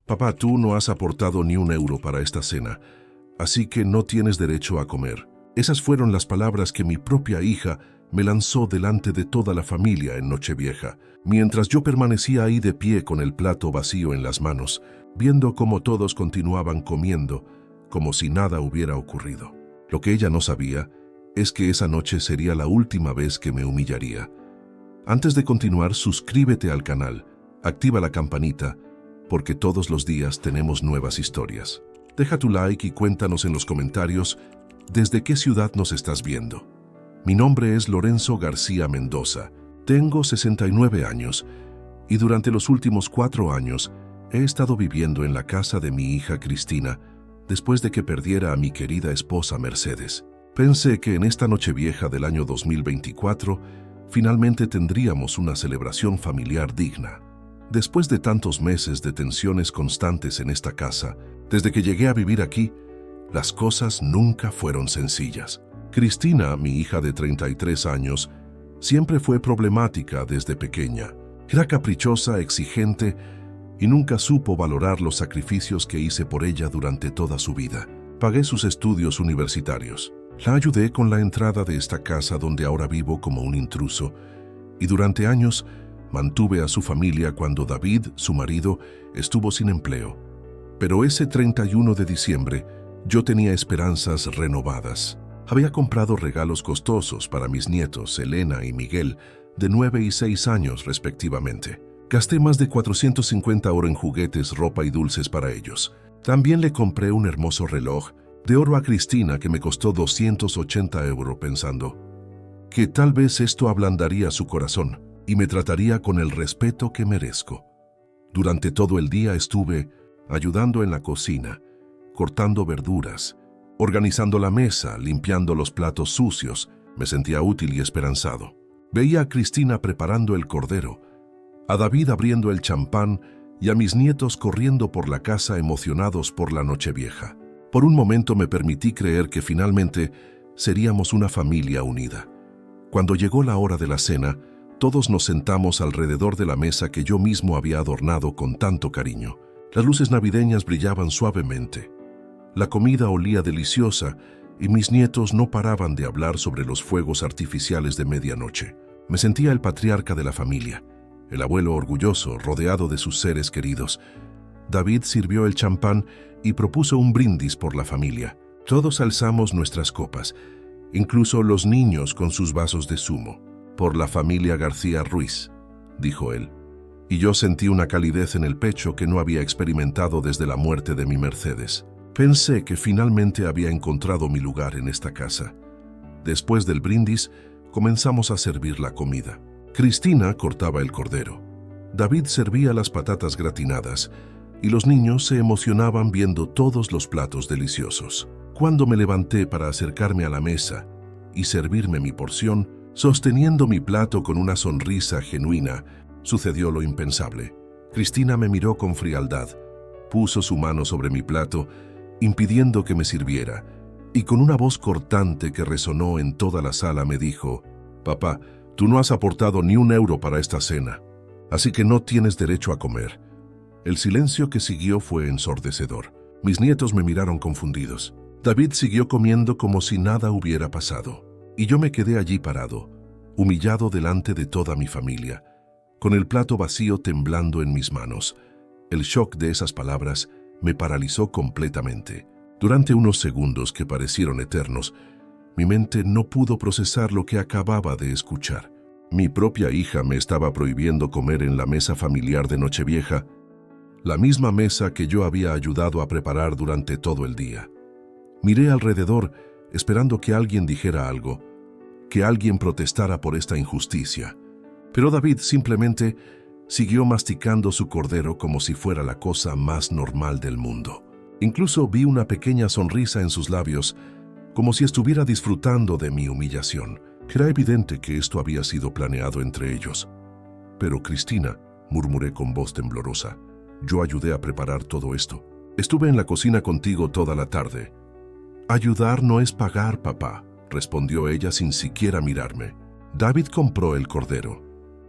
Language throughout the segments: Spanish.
Papá, tú no has aportado ni un euro para esta cena, así que no tienes derecho a comer. Esas fueron las palabras que mi propia hija me lanzó delante de toda la familia en Nochevieja, mientras yo permanecía ahí de pie con el plato vacío en las manos, viendo cómo todos continuaban comiendo, como si nada hubiera ocurrido. Lo que ella no sabía es que esa noche sería la última vez que me humillaría. Antes de continuar, suscríbete al canal, activa la campanita, porque todos los días tenemos nuevas historias. Deja tu like y cuéntanos en los comentarios desde qué ciudad nos estás viendo. Mi nombre es Lorenzo García Mendoza, tengo 69 años y durante los últimos 4 años he estado viviendo en la casa de mi hija Cristina después de que perdiera a mi querida esposa Mercedes. Pensé que en esta Nochevieja del año 2024 finalmente tendríamos una celebración familiar digna. Después de tantos meses de tensiones constantes en esta casa, desde que llegué a vivir aquí, las cosas nunca fueron sencillas. Cristina, mi hija de 33 años, siempre fue problemática desde pequeña. Era caprichosa, exigente y nunca supo valorar los sacrificios que hice por ella durante toda su vida. Pagué sus estudios universitarios. La ayudé con la entrada de esta casa donde ahora vivo como un intruso y durante años mantuve a su familia cuando David, su marido, estuvo sin empleo. Pero ese 31 de diciembre yo tenía esperanzas renovadas. Había comprado regalos costosos para mis nietos, Elena y Miguel, de 9 y 6 años respectivamente. Gasté más de 450 € en juguetes, ropa y dulces para ellos. También le compré un hermoso reloj de oro a Cristina que me costó 280 € pensando que tal vez esto ablandaría su corazón y me trataría con el respeto que merezco. Durante todo el día estuve ayudando en la cocina, cortando verduras, organizando la mesa, limpiando los platos sucios. Me sentía útil y esperanzado. Veía a Cristina preparando el cordero, a David abriendo el champán y a mis nietos corriendo por la casa emocionados por la Nochevieja. Por un momento me permití creer que finalmente seríamos una familia unida. Cuando llegó la hora de la cena, todos nos sentamos alrededor de la mesa que yo mismo había adornado con tanto cariño. Las luces navideñas brillaban suavemente. La comida olía deliciosa y mis nietos no paraban de hablar sobre los fuegos artificiales de medianoche. Me sentía el patriarca de la familia, el abuelo orgulloso, rodeado de sus seres queridos. David sirvió el champán y propuso un brindis por la familia. Todos alzamos nuestras copas, incluso los niños con sus vasos de zumo. «Por la familia García Ruiz», dijo él. Y yo sentí una calidez en el pecho que no había experimentado desde la muerte de mi Mercedes. Pensé que finalmente había encontrado mi lugar en esta casa. Después del brindis, comenzamos a servir la comida. Cristina cortaba el cordero. David servía las patatas gratinadas y los niños se emocionaban viendo todos los platos deliciosos. Cuando me levanté para acercarme a la mesa y servirme mi porción, sosteniendo mi plato con una sonrisa genuina, sucedió lo impensable. Cristina me miró con frialdad, puso su mano sobre mi plato, impidiendo que me sirviera, y con una voz cortante que resonó en toda la sala me dijo: «Papá, tú no has aportado ni un euro para esta cena, así que no tienes derecho a comer». El silencio que siguió fue ensordecedor. Mis nietos me miraron confundidos. David siguió comiendo como si nada hubiera pasado, y yo me quedé allí parado, humillado delante de toda mi familia, con el plato vacío temblando en mis manos. El shock de esas palabras me paralizó completamente. Durante unos segundos que parecieron eternos, mi mente no pudo procesar lo que acababa de escuchar. Mi propia hija me estaba prohibiendo comer en la mesa familiar de Nochevieja, la misma mesa que yo había ayudado a preparar durante todo el día. Miré alrededor, esperando que alguien dijera algo, que alguien protestara por esta injusticia. Pero David simplemente siguió masticando su cordero como si fuera la cosa más normal del mundo. Incluso vi una pequeña sonrisa en sus labios, como si estuviera disfrutando de mi humillación. Era evidente que esto había sido planeado entre ellos. «Pero Cristina», murmuré con voz temblorosa, «yo ayudé a preparar todo esto. Estuve en la cocina contigo toda la tarde». «Ayudar no es pagar, papá», respondió ella sin siquiera mirarme. «David compró el cordero.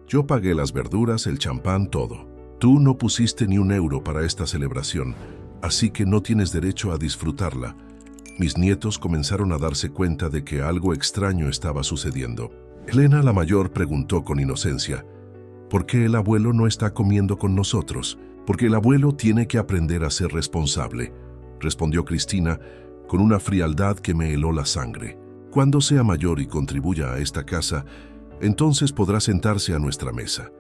Yo pagué las verduras, el champán, todo. Tú no pusiste ni un euro para esta celebración, así que no tienes derecho a disfrutarla. Mis nietos comenzaron a darse cuenta de que algo extraño estaba sucediendo. Elena, la mayor, preguntó con inocencia: ¿por qué el abuelo no está comiendo con nosotros? Porque el abuelo tiene que aprender a ser responsable, respondió Cristina con una frialdad que me heló la sangre. Cuando sea mayor y contribuya a esta casa, entonces podrá sentarse a nuestra mesa.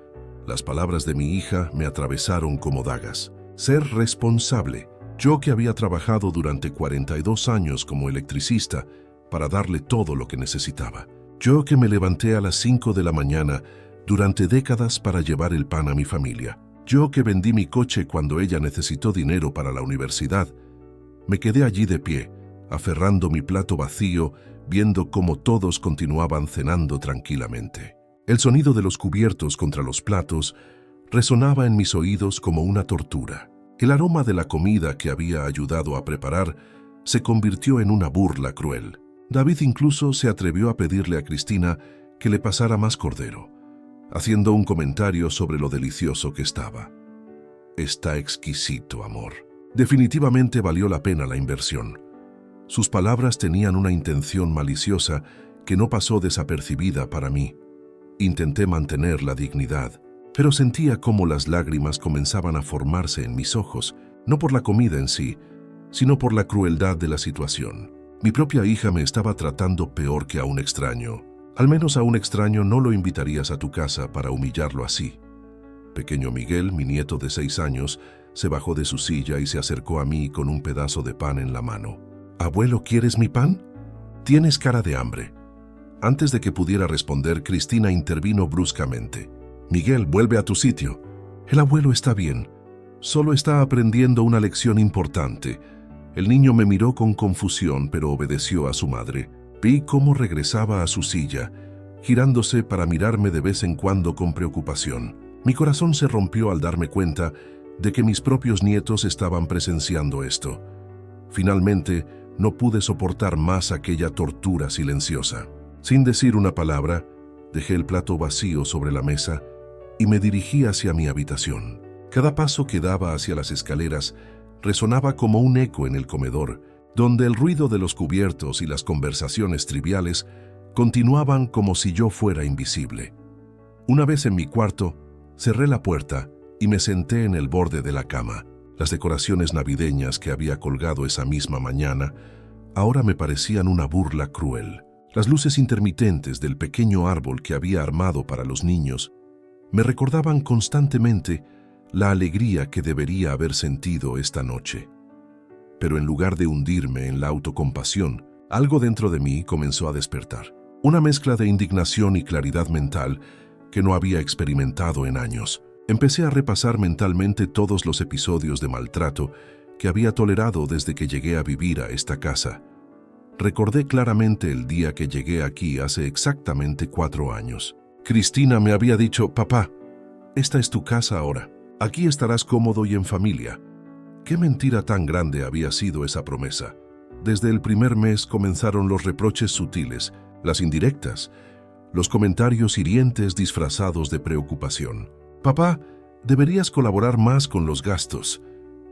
Las palabras de mi hija me atravesaron como dagas. Ser responsable. Yo que había trabajado durante 42 años como electricista para darle todo lo que necesitaba. Yo que me levanté a las 5 de la mañana durante décadas para llevar el pan a mi familia. Yo que vendí mi coche cuando ella necesitó dinero para la universidad. Me quedé allí de pie, aferrando mi plato vacío, viendo cómo todos continuaban cenando tranquilamente. El sonido de los cubiertos contra los platos resonaba en mis oídos como una tortura. El aroma de la comida que había ayudado a preparar se convirtió en una burla cruel. David incluso se atrevió a pedirle a Cristina que le pasara más cordero, haciendo un comentario sobre lo delicioso que estaba. Está exquisito, amor. Definitivamente valió la pena la inversión. Sus palabras tenían una intención maliciosa que no pasó desapercibida para mí. Intenté mantener la dignidad, pero sentía cómo las lágrimas comenzaban a formarse en mis ojos, no por la comida en sí, sino por la crueldad de la situación. Mi propia hija me estaba tratando peor que a un extraño. Al menos a un extraño no lo invitarías a tu casa para humillarlo así. Pequeño Miguel, mi nieto de 6 años, se bajó de su silla y se acercó a mí con un pedazo de pan en la mano. «Abuelo, ¿quieres mi pan? Tienes cara de hambre». Antes de que pudiera responder, Cristina intervino bruscamente. «Miguel, vuelve a tu sitio. El abuelo está bien. Solo está aprendiendo una lección importante». El niño me miró con confusión, pero obedeció a su madre. Vi cómo regresaba a su silla, girándose para mirarme de vez en cuando con preocupación. Mi corazón se rompió al darme cuenta de que mis propios nietos estaban presenciando esto. Finalmente, no pude soportar más aquella tortura silenciosa. Sin decir una palabra, dejé el plato vacío sobre la mesa y me dirigí hacia mi habitación. Cada paso que daba hacia las escaleras resonaba como un eco en el comedor, donde el ruido de los cubiertos y las conversaciones triviales continuaban como si yo fuera invisible. Una vez en mi cuarto, cerré la puerta y me senté en el borde de la cama. Las decoraciones navideñas que había colgado esa misma mañana ahora me parecían una burla cruel. Las luces intermitentes del pequeño árbol que había armado para los niños me recordaban constantemente la alegría que debería haber sentido esta noche. Pero en lugar de hundirme en la autocompasión, algo dentro de mí comenzó a despertar. Una mezcla de indignación y claridad mental que no había experimentado en años. Empecé a repasar mentalmente todos los episodios de maltrato que había tolerado desde que llegué a vivir a esta casa. Recordé claramente el día que llegué aquí hace exactamente 4 años. Cristina me había dicho: «Papá, esta es tu casa ahora. Aquí estarás cómodo y en familia». Qué mentira tan grande había sido esa promesa. Desde el primer mes comenzaron los reproches sutiles, las indirectas, los comentarios hirientes disfrazados de preocupación. «Papá, deberías colaborar más con los gastos»,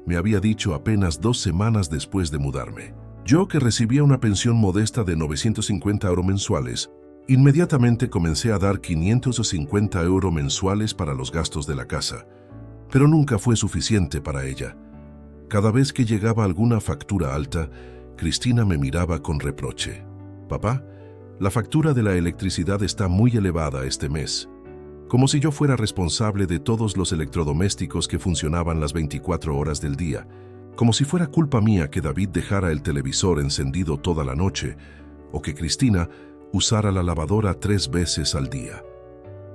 me había dicho apenas 2 semanas después de mudarme. Yo, que recibía una pensión modesta de 950 € mensuales, inmediatamente comencé a dar 550 € mensuales para los gastos de la casa, pero nunca fue suficiente para ella. Cada vez que llegaba alguna factura alta, Cristina me miraba con reproche. «Papá, la factura de la electricidad está muy elevada este mes», como si yo fuera responsable de todos los electrodomésticos que funcionaban las 24 horas del día, como si fuera culpa mía que David dejara el televisor encendido toda la noche o que Cristina usara la lavadora 3 veces al día.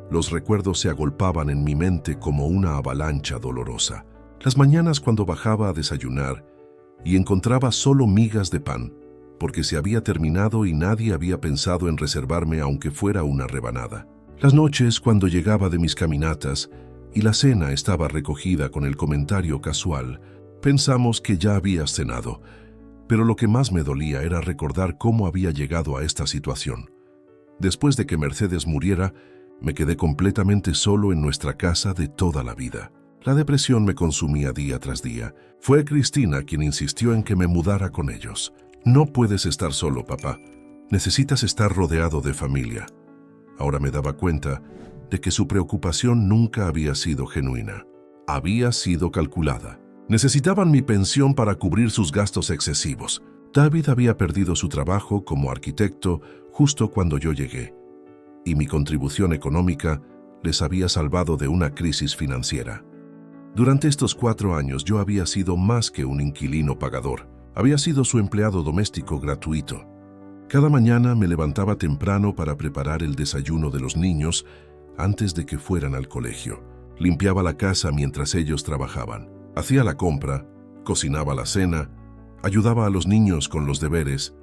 Los recuerdos se agolpaban en mi mente como una avalancha dolorosa. Las mañanas cuando bajaba a desayunar y encontraba solo migas de pan, porque se había terminado y nadie había pensado en reservarme aunque fuera una rebanada. Las noches cuando llegaba de mis caminatas y la cena estaba recogida con el comentario casual: «Pensamos que ya habías cenado», pero lo que más me dolía era recordar cómo había llegado a esta situación. Después de que Mercedes muriera, me quedé completamente solo en nuestra casa de toda la vida. La depresión me consumía día tras día. Fue Cristina quien insistió en que me mudara con ellos. No puedes estar solo, papá. Necesitas estar rodeado de familia. Ahora me daba cuenta de que su preocupación nunca había sido genuina. Había sido calculada. Necesitaban mi pensión para cubrir sus gastos excesivos. David había perdido su trabajo como arquitecto justo cuando yo llegué, y mi contribución económica les había salvado de una crisis financiera. Durante estos 4 años yo había sido más que un inquilino pagador. Había sido su empleado doméstico gratuito. Cada mañana me levantaba temprano para preparar el desayuno de los niños antes de que fueran al colegio. Limpiaba la casa mientras ellos trabajaban. Hacía la compra, cocinaba la cena, ayudaba a los niños con los deberes.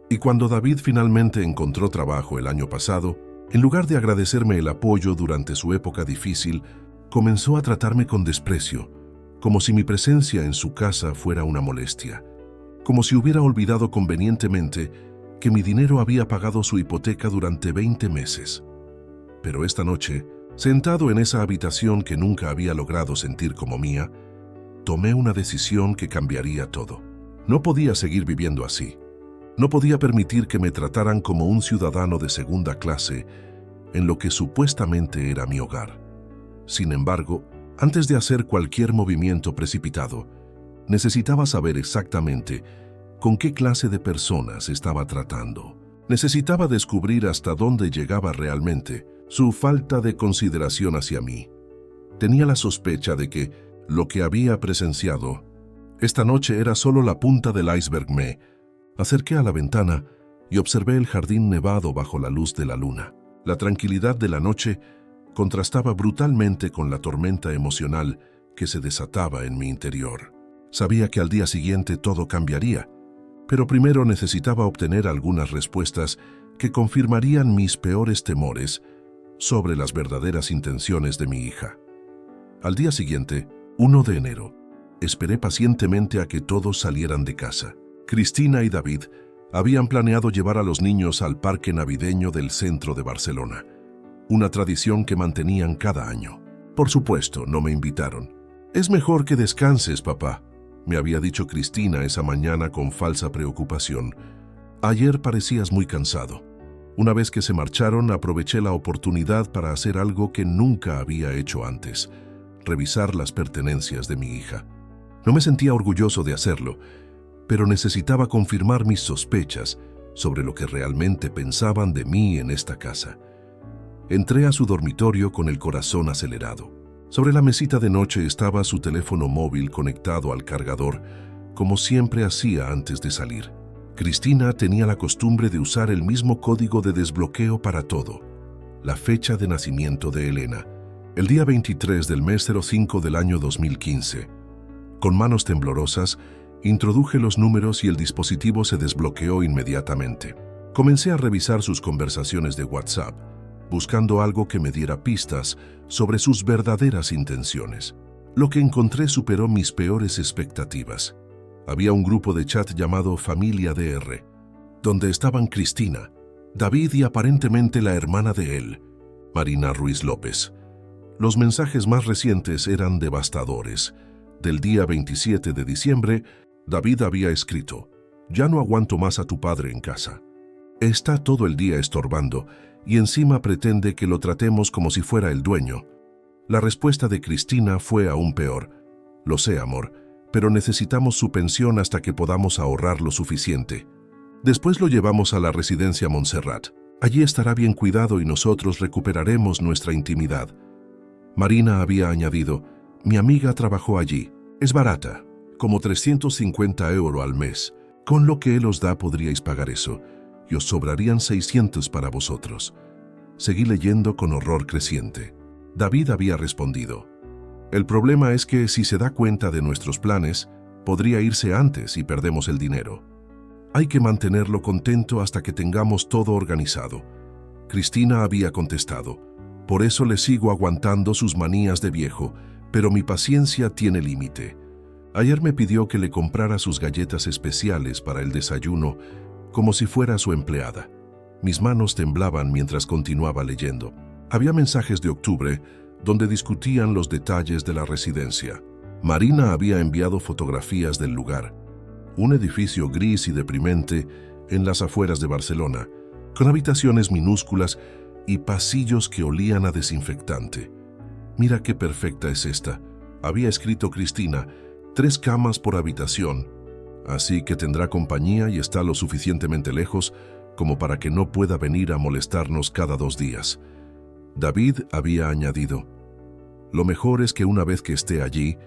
Y cuando David finalmente encontró trabajo el año pasado, en lugar de agradecerme el apoyo durante su época difícil, comenzó a tratarme con desprecio, como si mi presencia en su casa fuera una molestia, como si hubiera olvidado convenientemente que mi dinero había pagado su hipoteca durante 20 meses. Pero esta noche, sentado en esa habitación que nunca había logrado sentir como mía, tomé una decisión que cambiaría todo. No podía seguir viviendo así. No podía permitir que me trataran como un ciudadano de segunda clase en lo que supuestamente era mi hogar. Sin embargo, antes de hacer cualquier movimiento precipitado, necesitaba saber exactamente con qué clase de personas estaba tratando. Necesitaba descubrir hasta dónde llegaba realmente su falta de consideración hacia mí. Tenía la sospecha de que lo que había presenciado esta noche era solo la punta del iceberg. Me acerqué a la ventana y observé el jardín nevado bajo la luz de la luna. La tranquilidad de la noche contrastaba brutalmente con la tormenta emocional que se desataba en mi interior. Sabía que al día siguiente todo cambiaría, pero primero necesitaba obtener algunas respuestas que confirmarían mis peores temores sobre las verdaderas intenciones de mi hija. Al día siguiente, 1 de enero, esperé pacientemente a que todos salieran de casa. Cristina y David habían planeado llevar a los niños al parque navideño del centro de Barcelona, una tradición que mantenían cada año. Por supuesto, no me invitaron. «Es mejor que descanses, papá», me había dicho Cristina esa mañana con falsa preocupación. «Ayer parecías muy cansado». Una vez que se marcharon, aproveché la oportunidad para hacer algo que nunca había hecho antes: revisar las pertenencias de mi hija. No me sentía orgulloso de hacerlo, pero necesitaba confirmar mis sospechas sobre lo que realmente pensaban de mí en esta casa. Entré a su dormitorio con el corazón acelerado. Sobre la mesita de noche estaba su teléfono móvil conectado al cargador, como siempre hacía antes de salir. Cristina tenía la costumbre de usar el mismo código de desbloqueo para todo: la fecha de nacimiento de Elena, el día 23 del mes 05 del año 2015. Con manos temblorosas, introduje los números y el dispositivo se desbloqueó inmediatamente. Comencé a revisar sus conversaciones de WhatsApp, buscando algo que me diera pistas sobre sus verdaderas intenciones. Lo que encontré superó mis peores expectativas. Había un grupo de chat llamado Familia DR, donde estaban Cristina, David y aparentemente la hermana de él, Marina Ruiz López. Los mensajes más recientes eran devastadores. Del día 27 de diciembre, David había escrito: «Ya no aguanto más a tu padre en casa. Está todo el día estorbando y encima pretende que lo tratemos como si fuera el dueño». La respuesta de Cristina fue aún peor: «Lo sé, amor, pero necesitamos su pensión hasta que podamos ahorrar lo suficiente. Después lo llevamos a la residencia Montserrat. Allí estará bien cuidado y nosotros recuperaremos nuestra intimidad». Marina había añadido: «Mi amiga trabajó allí. Es barata, como 350 € al mes. Con lo que él os da podríais pagar eso, y os sobrarían 600 para vosotros». Seguí leyendo con horror creciente. David había respondido: «El problema es que si se da cuenta de nuestros planes, podría irse antes y perdemos el dinero. Hay que mantenerlo contento hasta que tengamos todo organizado». Cristina había contestado: «Por eso le sigo aguantando sus manías de viejo, pero mi paciencia tiene límite. Ayer me pidió que le comprara sus galletas especiales para el desayuno, como si fuera su empleada». Mis manos temblaban mientras continuaba leyendo. Había mensajes de octubre, donde discutían los detalles de la residencia. Marina había enviado fotografías del lugar, un edificio gris y deprimente en las afueras de Barcelona, con habitaciones minúsculas y pasillos que olían a desinfectante. «Mira qué perfecta es esta», había escrito Cristina, 3 camas por habitación, así que tendrá compañía y está lo suficientemente lejos como para que no pueda venir a molestarnos cada 2 días. David había añadido: «Lo mejor es que una vez que esté allí,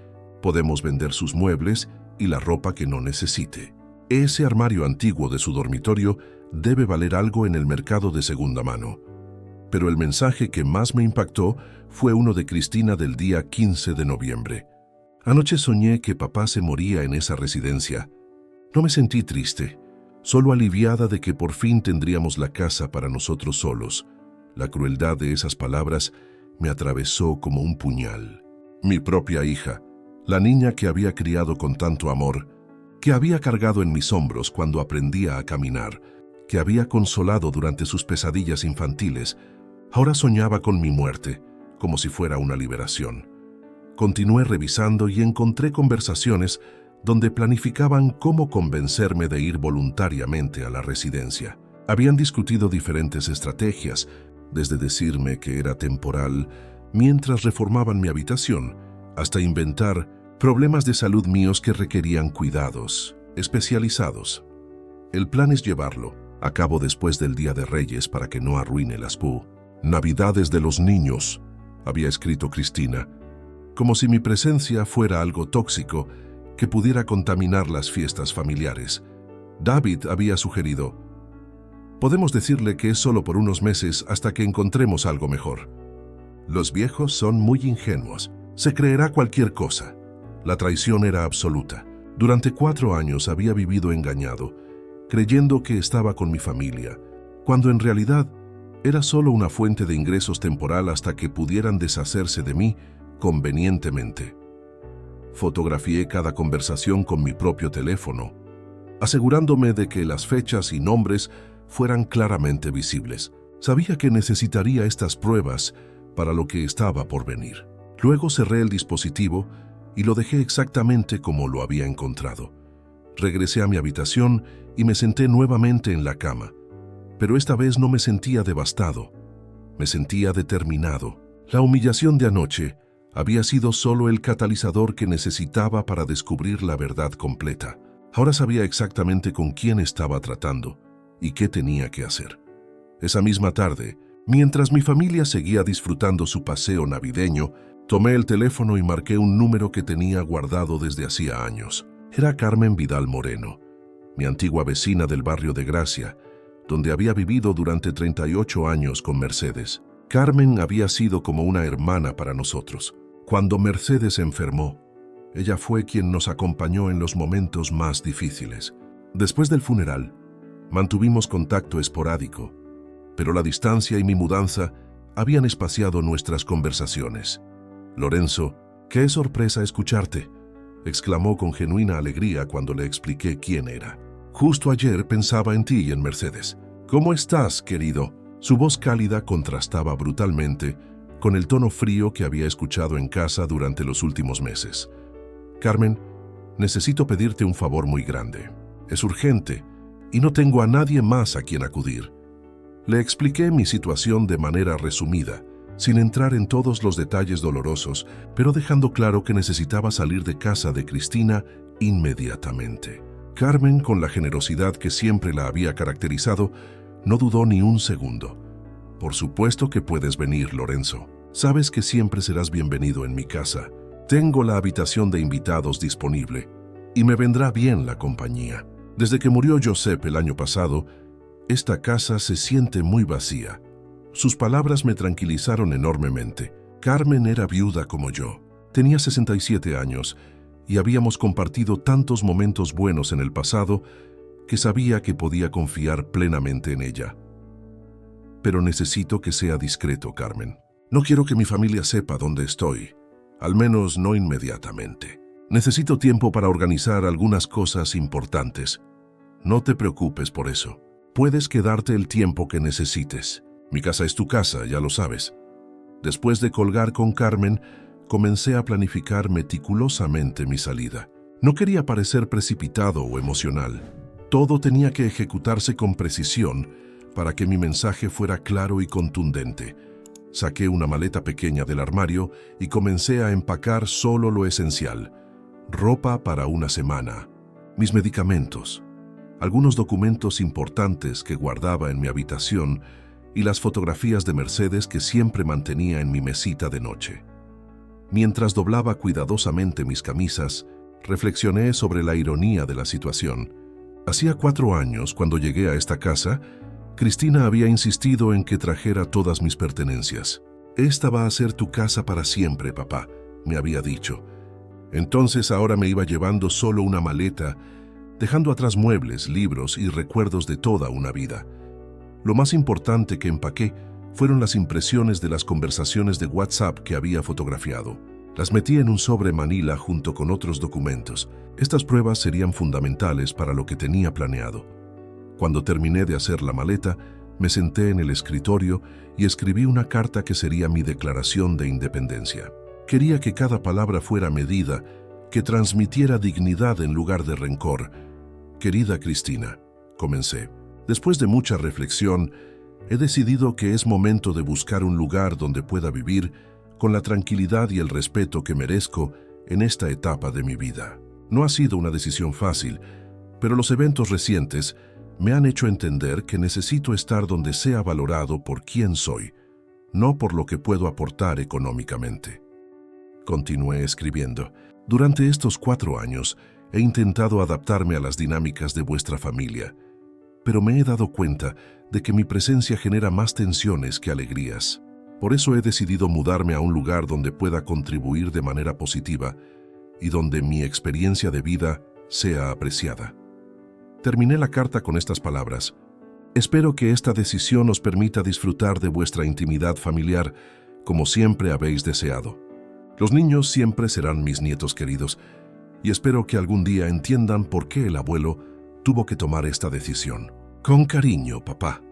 podemos vender sus muebles y la ropa que no necesite. Ese armario antiguo de su dormitorio debe valer algo en el mercado de segunda mano». Pero el mensaje que más me impactó fue uno de Cristina del día 15 de noviembre. «Anoche soñé que papá se moría en esa residencia. No me sentí triste, solo aliviada de que por fin tendríamos la casa para nosotros solos. La crueldad de esas palabras me atravesó como un puñal. Mi propia hija, la niña que había criado con tanto amor, que había cargado en mis hombros cuando aprendía a caminar, que había consolado durante sus pesadillas infantiles, ahora soñaba con mi muerte, como si fuera una liberación. Continué revisando y encontré conversaciones donde planificaban cómo convencerme de ir voluntariamente a la residencia. Habían discutido diferentes estrategias, desde decirme que era temporal mientras reformaban mi habitación, hasta inventar problemas de salud míos que requerían cuidados especializados. El plan es llevarlo a cabo después del Día de Reyes para que no arruine las Navidades de los niños, había escrito Cristina, como si mi presencia fuera algo tóxico que pudiera contaminar las fiestas familiares. David había sugerido: «Podemos decirle que es solo por unos meses hasta que encontremos algo mejor. Los viejos son muy ingenuos, se creerá cualquier cosa». La traición era absoluta. Durante 4 años había vivido engañado, creyendo que estaba con mi familia, cuando en realidad era solo una fuente de ingresos temporal hasta que pudieran deshacerse de mí convenientemente. Fotografié cada conversación con mi propio teléfono, asegurándome de que las fechas y nombres fueran claramente visibles. Sabía que necesitaría estas pruebas para lo que estaba por venir. Luego cerré el dispositivo y lo dejé exactamente como lo había encontrado. Regresé a mi habitación y me senté nuevamente en la cama. Pero esta vez no me sentía devastado, me sentía determinado. La humillación de anoche había sido solo el catalizador que necesitaba para descubrir la verdad completa. Ahora sabía exactamente con quién estaba tratando y qué tenía que hacer. Esa misma tarde, mientras mi familia seguía disfrutando su paseo navideño, tomé el teléfono y marqué un número que tenía guardado desde hacía años. Era Carmen Vidal Moreno, mi antigua vecina del barrio de Gracia, donde había vivido durante 38 años con Mercedes. Carmen había sido como una hermana para nosotros. Cuando Mercedes enfermó, ella fue quien nos acompañó en los momentos más difíciles. Después del funeral, mantuvimos contacto esporádico, pero la distancia y mi mudanza habían espaciado nuestras conversaciones. «Lorenzo, qué sorpresa escucharte», exclamó con genuina alegría cuando le expliqué quién era. «Justo ayer pensaba en ti y en Mercedes. ¿Cómo estás, querido?». Su voz cálida contrastaba brutalmente con el tono frío que había escuchado en casa durante los últimos meses. «Carmen, necesito pedirte un favor muy grande. Es urgente y no tengo a nadie más a quien acudir». Le expliqué mi situación de manera resumida, sin entrar en todos los detalles dolorosos, pero dejando claro que necesitaba salir de casa de Cristina inmediatamente. Carmen, con la generosidad que siempre la había caracterizado, no dudó ni un segundo. «Por supuesto que puedes venir, Lorenzo. Sabes que siempre serás bienvenido en mi casa. Tengo la habitación de invitados disponible y me vendrá bien la compañía. Desde que murió Josep el año pasado, esta casa se siente muy vacía». Sus palabras me tranquilizaron enormemente. Carmen era viuda como yo. Tenía 67 años y habíamos compartido tantos momentos buenos en el pasado que sabía que podía confiar plenamente en ella. «Pero necesito que sea discreto, Carmen. No quiero que mi familia sepa dónde estoy, al menos no inmediatamente. Necesito tiempo para organizar algunas cosas importantes. No te preocupes por eso. Puedes quedarte el tiempo que necesites. Mi casa es tu casa, ya lo sabes». Después de colgar con Carmen, comencé a planificar meticulosamente mi salida. No quería parecer precipitado o emocional. Todo tenía que ejecutarse con precisión para que mi mensaje fuera claro y contundente. Saqué una maleta pequeña del armario y comencé a empacar solo lo esencial: ropa para una semana, mis medicamentos, algunos documentos importantes que guardaba en mi habitación y las fotografías de Mercedes que siempre mantenía en mi mesita de noche. Mientras doblaba cuidadosamente mis camisas, reflexioné sobre la ironía de la situación. Hacía 4 años, cuando llegué a esta casa, Cristina había insistido en que trajera todas mis pertenencias. «Esta va a ser tu casa para siempre, papá», me había dicho. Entonces ahora me iba llevando solo una maleta, dejando atrás muebles, libros y recuerdos de toda una vida. Lo más importante que empaqué fueron las impresiones de las conversaciones de WhatsApp que había fotografiado. Las metí en un sobre manila junto con otros documentos. Estas pruebas serían fundamentales para lo que tenía planeado. Cuando terminé de hacer la maleta, me senté en el escritorio y escribí una carta que sería mi declaración de independencia. Quería que cada palabra fuera medida, que transmitiera dignidad en lugar de rencor. «Querida Cristina», comencé, «después de mucha reflexión, he decidido que es momento de buscar un lugar donde pueda vivir con la tranquilidad y el respeto que merezco en esta etapa de mi vida. No ha sido una decisión fácil, pero los eventos recientes me han hecho entender que necesito estar donde sea valorado por quien soy, no por lo que puedo aportar económicamente». Continué escribiendo. «Durante estos 4 años he intentado adaptarme a las dinámicas de vuestra familia, pero me he dado cuenta de que mi presencia genera más tensiones que alegrías. Por eso he decidido mudarme a un lugar donde pueda contribuir de manera positiva y donde mi experiencia de vida sea apreciada». Terminé la carta con estas palabras: «Espero que esta decisión os permita disfrutar de vuestra intimidad familiar como siempre habéis deseado. Los niños siempre serán mis nietos queridos y espero que algún día entiendan por qué el abuelo tuvo que tomar esta decisión. Con cariño, papá».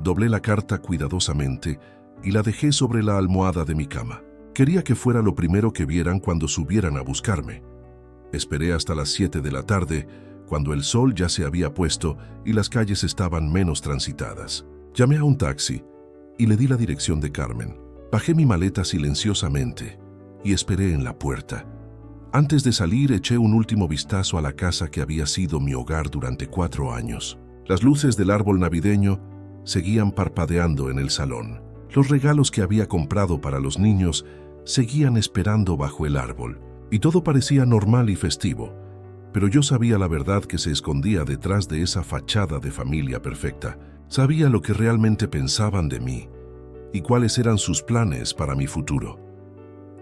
Doblé la carta cuidadosamente y la dejé sobre la almohada de mi cama. Quería que fuera lo primero que vieran cuando subieran a buscarme. Esperé hasta las 7 de la tarde, cuando el sol ya se había puesto y las calles estaban menos transitadas. Llamé a un taxi y le di la dirección de Carmen. Bajé mi maleta silenciosamente y esperé en la puerta. Antes de salir, eché un último vistazo a la casa que había sido mi hogar durante 4 años. Las luces del árbol navideño seguían parpadeando en el salón. Los regalos que había comprado para los niños seguían esperando bajo el árbol, y todo parecía normal y festivo. Pero yo sabía la verdad que se escondía detrás de esa fachada de familia perfecta. Sabía lo que realmente pensaban de mí y cuáles eran sus planes para mi futuro.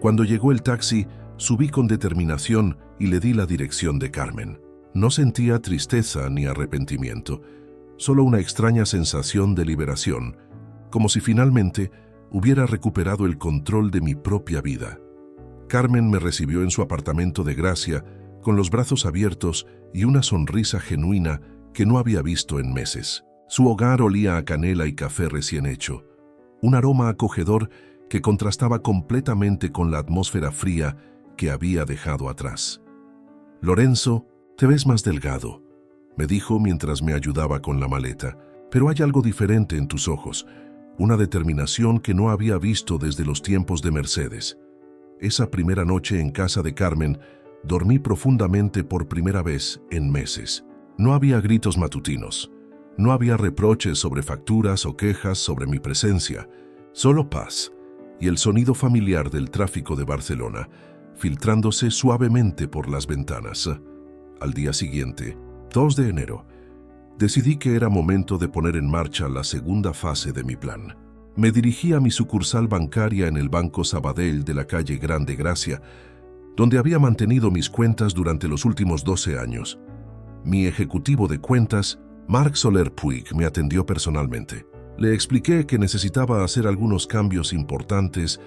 Cuando llegó el taxi, subí con determinación y le di la dirección de Carmen. No sentía tristeza ni arrepentimiento, solo una extraña sensación de liberación, como si finalmente hubiera recuperado el control de mi propia vida. Carmen me recibió en su apartamento de Gracia, con los brazos abiertos y una sonrisa genuina que no había visto en meses. Su hogar olía a canela y café recién hecho, un aroma acogedor que contrastaba completamente con la atmósfera fría que había dejado atrás. «Lorenzo, te ves más delgado», me dijo mientras me ayudaba con la maleta, «pero hay algo diferente en tus ojos, una determinación que no había visto desde los tiempos de Mercedes». Esa primera noche en casa de Carmen, dormí profundamente por primera vez en meses. No había gritos matutinos, no había reproches sobre facturas o quejas sobre mi presencia, solo paz y el sonido familiar del tráfico de Barcelona, filtrándose suavemente por las ventanas. Al día siguiente, 2 de enero, decidí que era momento de poner en marcha la segunda fase de mi plan. Me dirigí a mi sucursal bancaria en el Banco Sabadell de la calle Grande Gracia, donde había mantenido mis cuentas durante los últimos 12 años. Mi ejecutivo de cuentas, Marc Soler Puig, me atendió personalmente. Le expliqué que necesitaba hacer algunos cambios importantes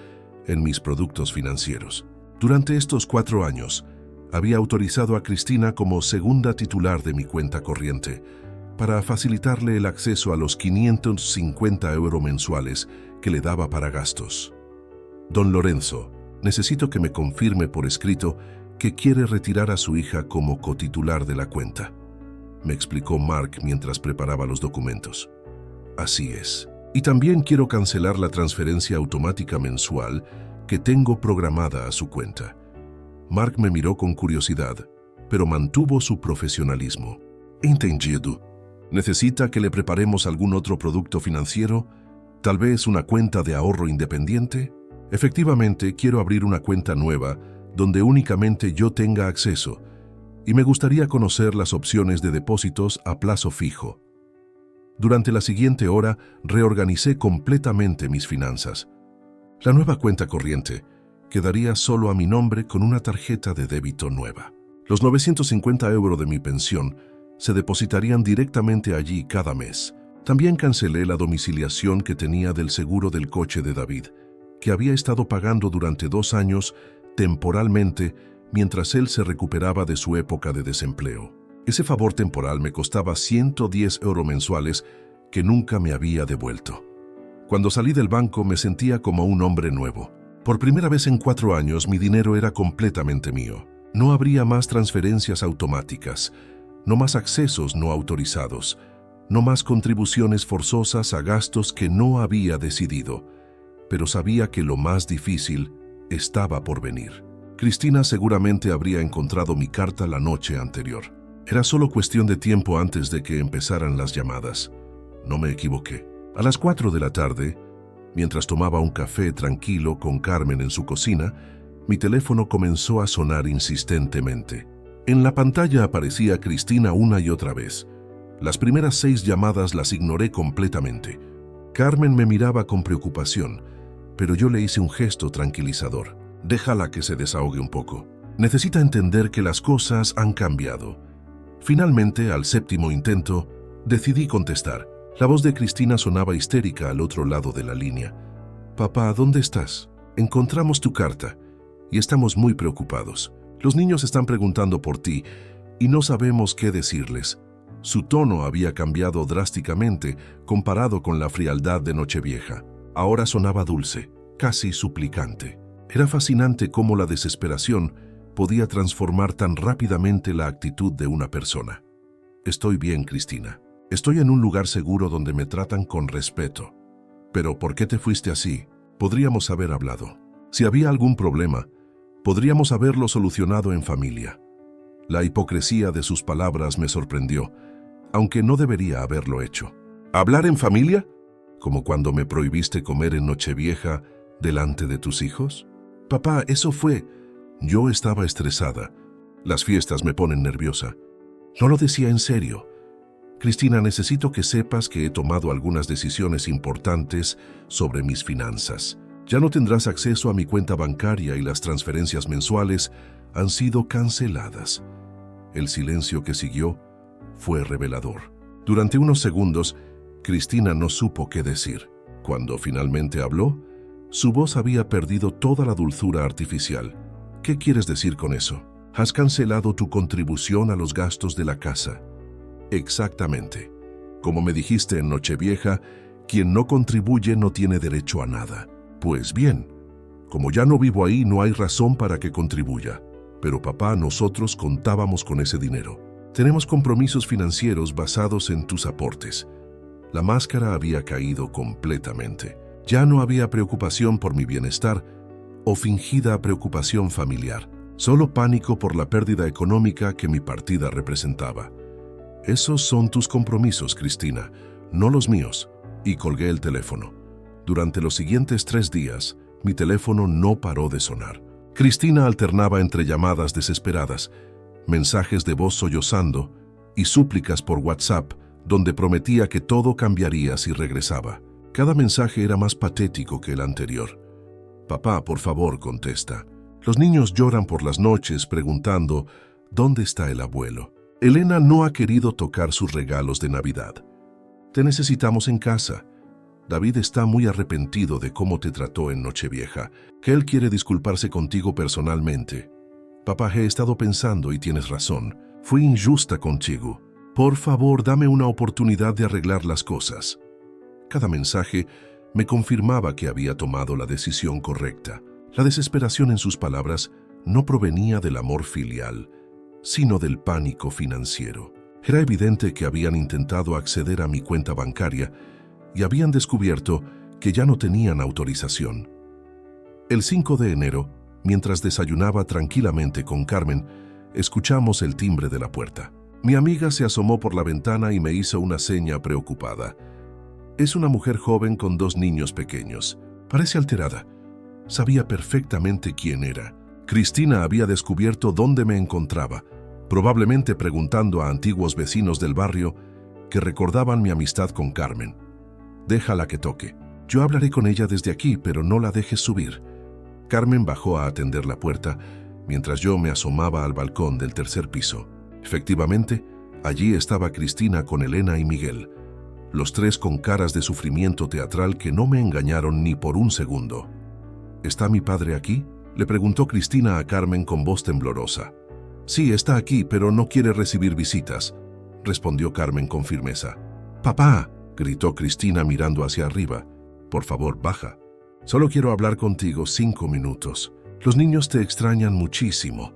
en mis productos financieros. Durante estos 4 años, había autorizado a Cristina como segunda titular de mi cuenta corriente, para facilitarle el acceso a los 550 € mensuales que le daba para gastos. Don Lorenzo, necesito que me confirme por escrito que quiere retirar a su hija como cotitular de la cuenta, me explicó Mark mientras preparaba los documentos. Así es. Y también quiero cancelar la transferencia automática mensual que tengo programada a su cuenta. Mark me miró con curiosidad, pero mantuvo su profesionalismo. Entendido. ¿Necesita que le preparemos algún otro producto financiero? ¿Tal vez una cuenta de ahorro independiente? Efectivamente, quiero abrir una cuenta nueva donde únicamente yo tenga acceso y me gustaría conocer las opciones de depósitos a plazo fijo. Durante la siguiente hora, reorganicé completamente mis finanzas. La nueva cuenta corriente quedaría solo a mi nombre con una tarjeta de débito nueva. Los 950 € de mi pensión se depositarían directamente allí cada mes. También cancelé la domiciliación que tenía del seguro del coche de David, que había estado pagando durante 2 años temporalmente mientras él se recuperaba de su época de desempleo. Ese favor temporal me costaba 110 € mensuales que nunca me había devuelto. Cuando salí del banco me sentía como un hombre nuevo. Por primera vez en 4 años mi dinero era completamente mío. No habría más transferencias automáticas, no más accesos no autorizados, no más contribuciones forzosas a gastos que no había decidido. Pero sabía que lo más difícil estaba por venir. Cristina seguramente habría encontrado mi carta la noche anterior. Era solo cuestión de tiempo antes de que empezaran las llamadas. No me equivoqué. A las 4 de la tarde, mientras tomaba un café tranquilo con Carmen en su cocina, mi teléfono comenzó a sonar insistentemente. En la pantalla aparecía Cristina una y otra vez. Las primeras 6 llamadas las ignoré completamente. Carmen me miraba con preocupación, pero yo le hice un gesto tranquilizador. Déjala que se desahogue un poco. Necesita entender que las cosas han cambiado. Finalmente, al 7º intento, decidí contestar. La voz de Cristina sonaba histérica al otro lado de la línea. Papá, ¿dónde estás? Encontramos tu carta y estamos muy preocupados. Los niños están preguntando por ti y no sabemos qué decirles. Su tono había cambiado drásticamente comparado con la frialdad de Nochevieja. Ahora sonaba dulce, casi suplicante. Era fascinante cómo la desesperación podía transformar tan rápidamente la actitud de una persona. Estoy bien, Cristina. Estoy en un lugar seguro donde me tratan con respeto. Pero ¿por qué te fuiste así? Podríamos haber hablado. Si había algún problema, podríamos haberlo solucionado en familia. La hipocresía de sus palabras me sorprendió, aunque no debería haberlo hecho. ¿Hablar en familia? ¿Como cuando me prohibiste comer en Nochevieja delante de tus hijos? Papá, eso fue... Yo estaba estresada. Las fiestas me ponen nerviosa. No lo decía en serio. Cristina, necesito que sepas que he tomado algunas decisiones importantes sobre mis finanzas. Ya no tendrás acceso a mi cuenta bancaria y las transferencias mensuales han sido canceladas. El silencio que siguió fue revelador. Durante unos segundos, Cristina no supo qué decir. Cuando finalmente habló, su voz había perdido toda la dulzura artificial. ¿Qué quieres decir con eso? Has cancelado tu contribución a los gastos de la casa. Exactamente. Como me dijiste en Nochevieja, quien no contribuye no tiene derecho a nada. Pues bien, como ya no vivo ahí, no hay razón para que contribuya. Pero papá, nosotros contábamos con ese dinero. Tenemos compromisos financieros basados en tus aportes. La máscara había caído completamente. Ya no había preocupación por mi bienestar o fingida preocupación familiar, solo pánico por la pérdida económica que mi partida representaba. Esos son tus compromisos, Cristina, no los míos. Y colgué el teléfono. Durante los siguientes 3 días, mi teléfono no paró de sonar. Cristina alternaba entre llamadas desesperadas, mensajes de voz sollozando y súplicas por WhatsApp, donde prometía que todo cambiaría si regresaba. Cada mensaje era más patético que el anterior. Papá, por favor, contesta. Los niños lloran por las noches preguntando, ¿dónde está el abuelo? Elena no ha querido tocar sus regalos de Navidad. Te necesitamos en casa. David está muy arrepentido de cómo te trató en Nochevieja, que él quiere disculparse contigo personalmente. Papá, he estado pensando y tienes razón. Fui injusta contigo. Por favor, dame una oportunidad de arreglar las cosas. Cada mensaje me confirmaba que había tomado la decisión correcta. La desesperación en sus palabras no provenía del amor filial, sino del pánico financiero. Era evidente que habían intentado acceder a mi cuenta bancaria y habían descubierto que ya no tenían autorización. El 5 de enero, mientras desayunaba tranquilamente con Carmen, escuchamos el timbre de la puerta. Mi amiga se asomó por la ventana y me hizo una seña preocupada. Es una mujer joven con 2 niños pequeños. Parece alterada. Sabía perfectamente quién era. Cristina había descubierto dónde me encontraba, probablemente preguntando a antiguos vecinos del barrio que recordaban mi amistad con Carmen. Déjala que toque. Yo hablaré con ella desde aquí, pero no la dejes subir. Carmen bajó a atender la puerta mientras yo me asomaba al balcón del 3er piso. Efectivamente, allí estaba Cristina con Elena y Miguel, los 3 con caras de sufrimiento teatral que no me engañaron ni por un segundo. ¿Está mi padre aquí?, le preguntó Cristina a Carmen con voz temblorosa. Sí, está aquí, pero no quiere recibir visitas, respondió Carmen con firmeza. ¡Papá!, gritó Cristina mirando hacia arriba. Por favor, baja. Solo quiero hablar contigo 5 minutos. Los niños te extrañan muchísimo.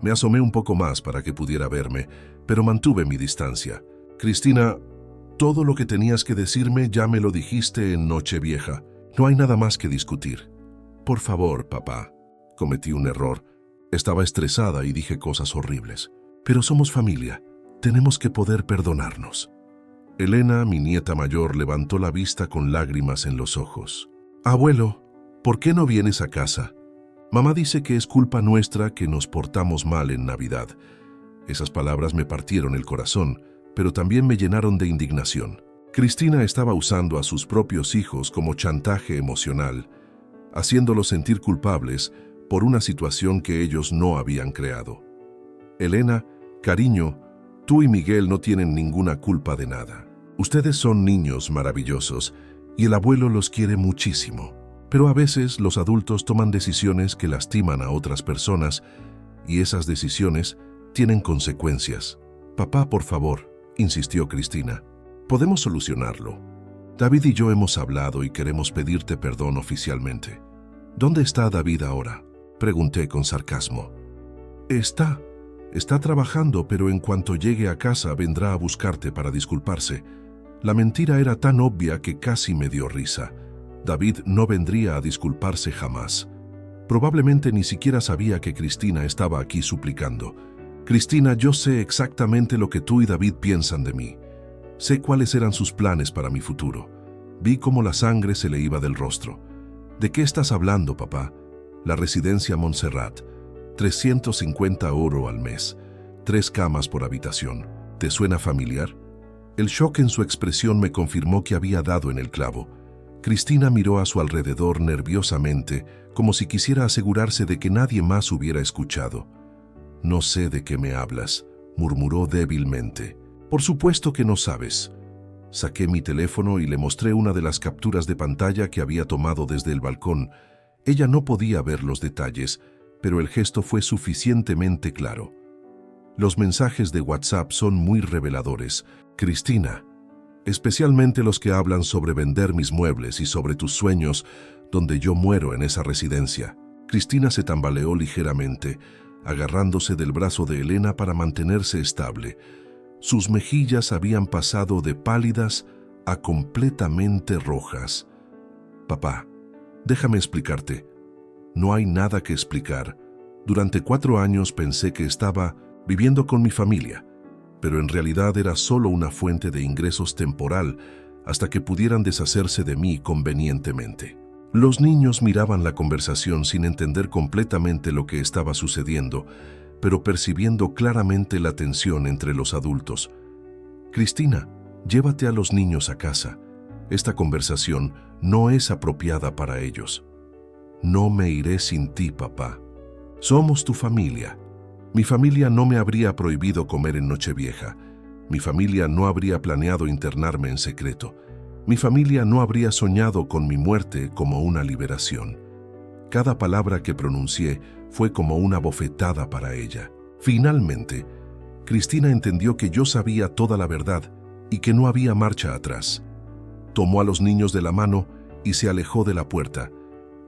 Me asomé un poco más para que pudiera verme, pero mantuve mi distancia. Cristina, todo lo que tenías que decirme ya me lo dijiste en Nochevieja. No hay nada más que discutir. Por favor, papá. Cometí un error. Estaba estresada y dije cosas horribles. Pero somos familia. Tenemos que poder perdonarnos. Elena, mi nieta mayor, levantó la vista con lágrimas en los ojos. Abuelo, ¿por qué no vienes a casa? Mamá dice que es culpa nuestra que nos portamos mal en Navidad. Esas palabras me partieron el corazón, pero también me llenaron de indignación. Cristina estaba usando a sus propios hijos como chantaje emocional, haciéndolos sentir culpables por una situación que ellos no habían creado. Elena, cariño, tú y Miguel no tienen ninguna culpa de nada. Ustedes son niños maravillosos y el abuelo los quiere muchísimo. Pero a veces los adultos toman decisiones que lastiman a otras personas y esas decisiones tienen consecuencias. Papá, por favor, insistió Cristina. Podemos solucionarlo. David y yo hemos hablado y queremos pedirte perdón oficialmente. ¿Dónde está David ahora?, pregunté con sarcasmo. Está trabajando, pero en cuanto llegue a casa vendrá a buscarte para disculparse. La mentira era tan obvia que casi me dio risa. David no vendría a disculparse jamás. Probablemente ni siquiera sabía que Cristina estaba aquí suplicando. Cristina, yo sé exactamente lo que tú y David piensan de mí. Sé cuáles eran sus planes para mi futuro. Vi cómo la sangre se le iba del rostro. ¿De qué estás hablando, papá? La residencia Montserrat, 350 € al mes, 3 camas por habitación. ¿Te suena familiar? El shock en su expresión me confirmó que había dado en el clavo. Cristina miró a su alrededor nerviosamente, como si quisiera asegurarse de que nadie más hubiera escuchado. No sé de qué me hablas, murmuró débilmente. Por supuesto que no sabes. Saqué mi teléfono y le mostré una de las capturas de pantalla que había tomado desde el balcón. Ella no podía ver los detalles, pero el gesto fue suficientemente claro. Los mensajes de WhatsApp son muy reveladores, Cristina, especialmente los que hablan sobre vender mis muebles y sobre tus sueños, donde yo muero en esa residencia. Cristina se tambaleó ligeramente, agarrándose del brazo de Elena para mantenerse estable. Sus mejillas habían pasado de pálidas a completamente rojas. Papá, déjame explicarte. No hay nada que explicar. Durante 4 años pensé que estaba viviendo con mi familia, pero en realidad era solo una fuente de ingresos temporal hasta que pudieran deshacerse de mí convenientemente. Los niños miraban la conversación sin entender completamente lo que estaba sucediendo, pero percibiendo claramente la tensión entre los adultos. Cristina, llévate a los niños a casa. Esta conversación no es apropiada para ellos. No me iré sin ti, papá. Somos tu familia. Mi familia no me habría prohibido comer en Nochevieja. Mi familia no habría planeado internarme en secreto. Mi familia no habría soñado con mi muerte como una liberación. Cada palabra que pronuncié fue como una bofetada para ella. Finalmente, Cristina entendió que yo sabía toda la verdad y que no había marcha atrás. Tomó a los niños de la mano y se alejó de la puerta,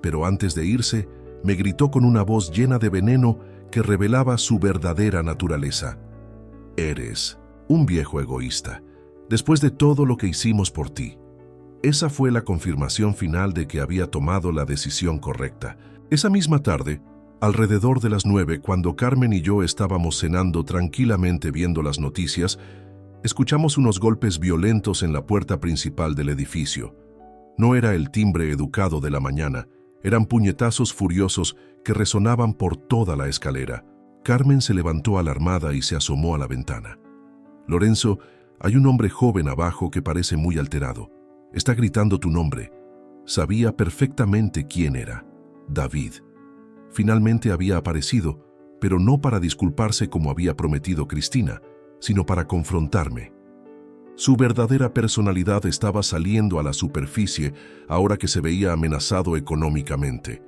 pero antes de irse, me gritó con una voz llena de veneno que revelaba su verdadera naturaleza. Eres un viejo egoísta, después de todo lo que hicimos por ti. Esa fue la confirmación final de que había tomado la decisión correcta. Esa misma tarde, alrededor de las 9, cuando Carmen y yo estábamos cenando tranquilamente viendo las noticias, escuchamos unos golpes violentos en la puerta principal del edificio. No era el timbre educado de la mañana, eran puñetazos furiosos que resonaban por toda la escalera. Carmen se levantó alarmada y se asomó a la ventana. Lorenzo, hay un hombre joven abajo que parece muy alterado. Está gritando tu nombre. Sabía perfectamente quién era. David. Finalmente había aparecido, pero no para disculparse como había prometido Cristina, sino para confrontarme. Su verdadera personalidad estaba saliendo a la superficie ahora que se veía amenazado económicamente.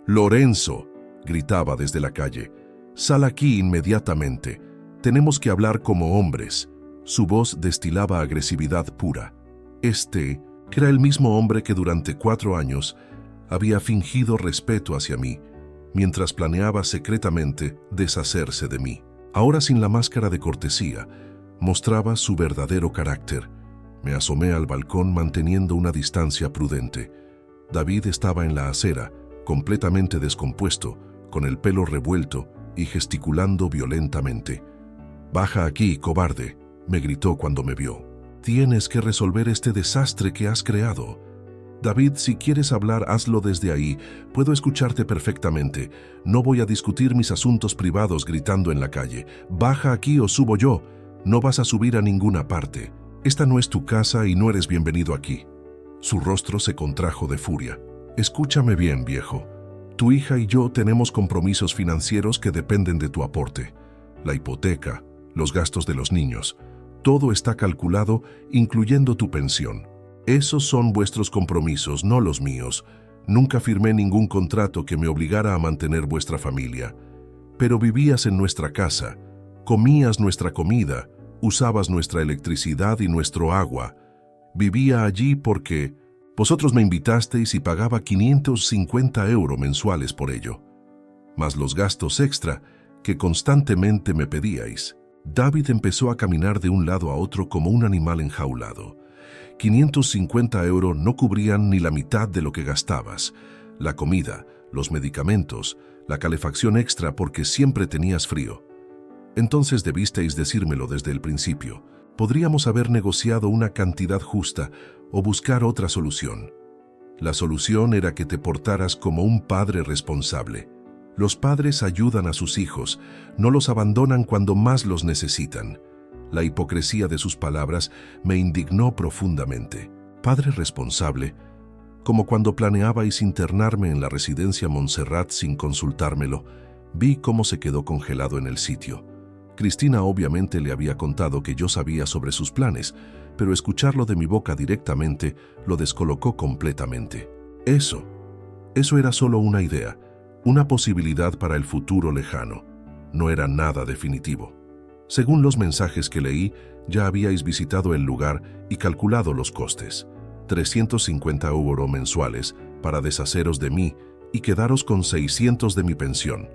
«Lorenzo», gritaba desde la calle, «sal aquí inmediatamente. Tenemos que hablar como hombres». Su voz destilaba agresividad pura. Este era el mismo hombre que durante 4 años había fingido respeto hacia mí, mientras planeaba secretamente deshacerse de mí. Ahora, sin la máscara de cortesía, mostraba su verdadero carácter. Me asomé al balcón manteniendo una distancia prudente. David estaba en la acera, completamente descompuesto, con el pelo revuelto y gesticulando violentamente. «Baja aquí, cobarde», me gritó cuando me vio. «Tienes que resolver este desastre que has creado». «David, si quieres hablar, hazlo desde ahí. Puedo escucharte perfectamente. No voy a discutir mis asuntos privados gritando en la calle. Baja aquí o subo yo. No vas a subir a ninguna parte. Esta no es tu casa y no eres bienvenido aquí». Su rostro se contrajo de furia. «Escúchame bien, viejo. Tu hija y yo tenemos compromisos financieros que dependen de tu aporte. La hipoteca, los gastos de los niños. Todo está calculado, incluyendo tu pensión. Esos son vuestros compromisos, no los míos. Nunca firmé ningún contrato que me obligara a mantener vuestra familia. Pero vivías en nuestra casa, comías nuestra comida, usabas nuestra electricidad y nuestro agua. Vivía allí porque vosotros me invitasteis y pagaba 550 € mensuales por ello, más los gastos extra que constantemente me pedíais». David empezó a caminar de un lado a otro como un animal enjaulado. 550 € no cubrían ni la mitad de lo que gastabas. La comida, los medicamentos, la calefacción extra porque siempre tenías frío. Entonces debisteis decírmelo desde el principio. Podríamos haber negociado una cantidad justa o buscar otra solución. La solución era que te portaras como un padre responsable. Los padres ayudan a sus hijos, no los abandonan cuando más los necesitan. La hipocresía de sus palabras me indignó profundamente. Padre responsable, como cuando planeabais internarme en la residencia Montserrat sin consultármelo. Vi cómo se quedó congelado en el sitio. Cristina obviamente le había contado que yo sabía sobre sus planes, pero escucharlo de mi boca directamente lo descolocó completamente. Eso era solo una idea, una posibilidad para el futuro lejano. No era nada definitivo. Según los mensajes que leí, ya habíais visitado el lugar y calculado los costes. 350 € mensuales para deshaceros de mí y quedaros con 600 de mi pensión.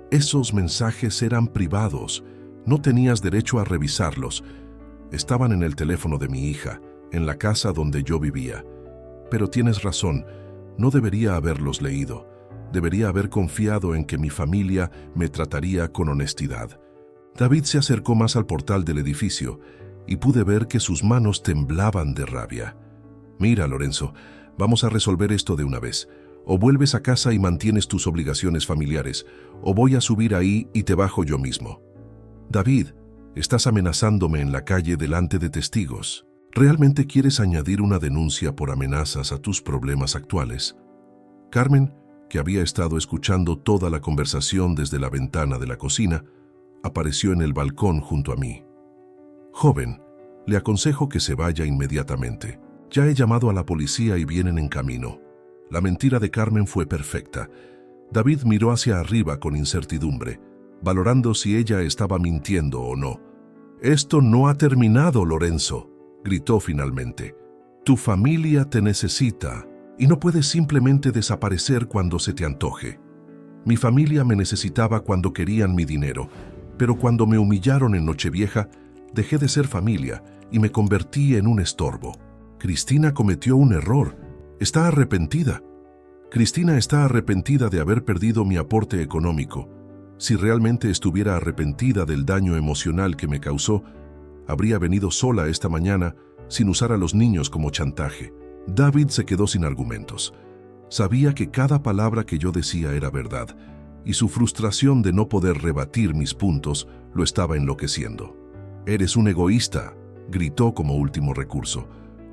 Esos mensajes eran privados. No tenías derecho a revisarlos. Estaban en el teléfono de mi hija, en la casa donde yo vivía. Pero tienes razón, no debería haberlos leído. Debería haber confiado en que mi familia me trataría con honestidad. David se acercó más al portal del edificio y pude ver que sus manos temblaban de rabia. «Mira, Lorenzo, vamos a resolver esto de una vez. O vuelves a casa y mantienes tus obligaciones familiares, o voy a subir ahí y te bajo yo mismo». «David, estás amenazándome en la calle delante de testigos. ¿Realmente quieres añadir una denuncia por amenazas a tus problemas actuales?» Carmen, que había estado escuchando toda la conversación desde la ventana de la cocina, apareció en el balcón junto a mí. «Joven, le aconsejo que se vaya inmediatamente. Ya he llamado a la policía y vienen en camino». La mentira de Carmen fue perfecta. David miró hacia arriba con incertidumbre, valorando si ella estaba mintiendo o no. «Esto no ha terminado, Lorenzo», gritó finalmente. Tu familia te necesita y no puedes simplemente desaparecer cuando se te antoje. Mi familia me necesitaba cuando querían mi dinero, pero cuando me humillaron en Nochevieja, dejé de ser familia y me convertí en un estorbo. Cristina cometió un error. Está arrepentida. Cristina está arrepentida de haber perdido mi aporte económico. Si realmente estuviera arrepentida del daño emocional que me causó, habría venido sola esta mañana sin usar a los niños como chantaje. David se quedó sin argumentos. Sabía que cada palabra que yo decía era verdad, y su frustración de no poder rebatir mis puntos lo estaba enloqueciendo. «Eres un egoísta», gritó como último recurso.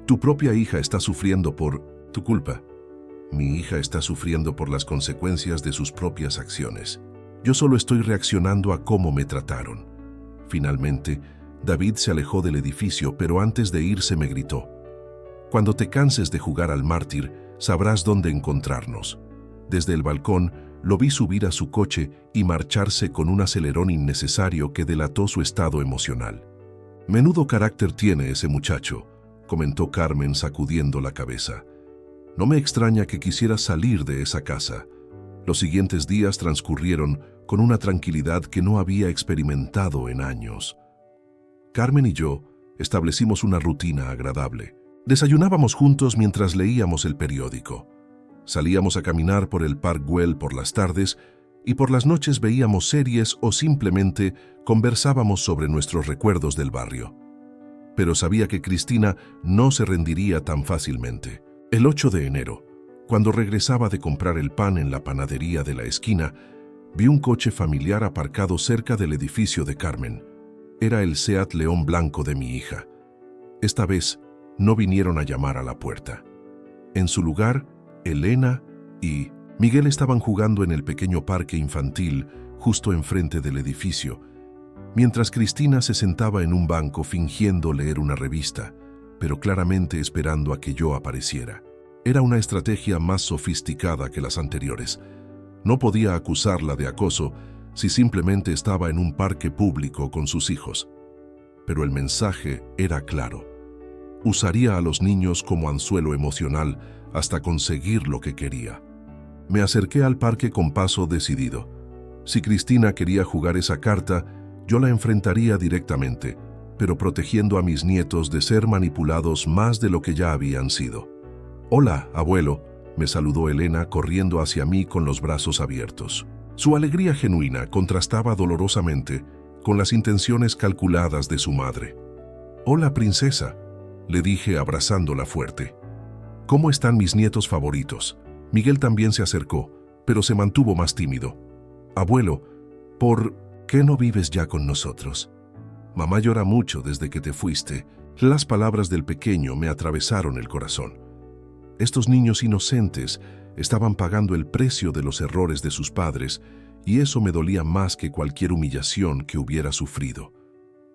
«Tu propia hija está sufriendo por tu culpa». Mi hija está sufriendo por las consecuencias de sus propias acciones. Yo solo estoy reaccionando a cómo me trataron. Finalmente, David se alejó del edificio, pero antes de irse me gritó: «Cuando te canses de jugar al mártir, sabrás dónde encontrarnos». Desde el balcón, lo vi subir a su coche y marcharse con un acelerón innecesario que delató su estado emocional. «Menudo carácter tiene ese muchacho», comentó Carmen sacudiendo la cabeza. «No me extraña que quisiera salir de esa casa». Los siguientes días transcurrieron con una tranquilidad que no había experimentado en años. Carmen y yo establecimos una rutina agradable. Desayunábamos juntos mientras leíamos el periódico. Salíamos a caminar por el Park Güell por las tardes y por las noches veíamos series o simplemente conversábamos sobre nuestros recuerdos del barrio. Pero sabía que Cristina no se rendiría tan fácilmente. El 8 de enero, cuando regresaba de comprar el pan en la panadería de la esquina, vi un coche familiar aparcado cerca del edificio de Carmen. Era el Seat León blanco de mi hija. Esta vez no vinieron a llamar a la puerta. En su lugar, Elena y Miguel estaban jugando en el pequeño parque infantil justo enfrente del edificio, mientras Cristina se sentaba en un banco fingiendo leer una revista, pero claramente esperando a que yo apareciera. Era una estrategia más sofisticada que las anteriores. No podía acusarla de acoso si simplemente estaba en un parque público con sus hijos. Pero el mensaje era claro. Usaría a los niños como anzuelo emocional hasta conseguir lo que quería. Me acerqué al parque con paso decidido. Si Cristina quería jugar esa carta, yo la enfrentaría directamente, pero protegiendo a mis nietos de ser manipulados más de lo que ya habían sido. «Hola, abuelo», me saludó Elena corriendo hacia mí con los brazos abiertos. Su alegría genuina contrastaba dolorosamente con las intenciones calculadas de su madre. «Hola, princesa», le dije abrazándola fuerte. «¿Cómo están mis nietos favoritos?» Miguel también se acercó, pero se mantuvo más tímido. «Abuelo, ¿por qué no vives ya con nosotros? Mamá llora mucho desde que te fuiste». Las palabras del pequeño me atravesaron el corazón. Estos niños inocentes estaban pagando el precio de los errores de sus padres, y eso me dolía más que cualquier humillación que hubiera sufrido.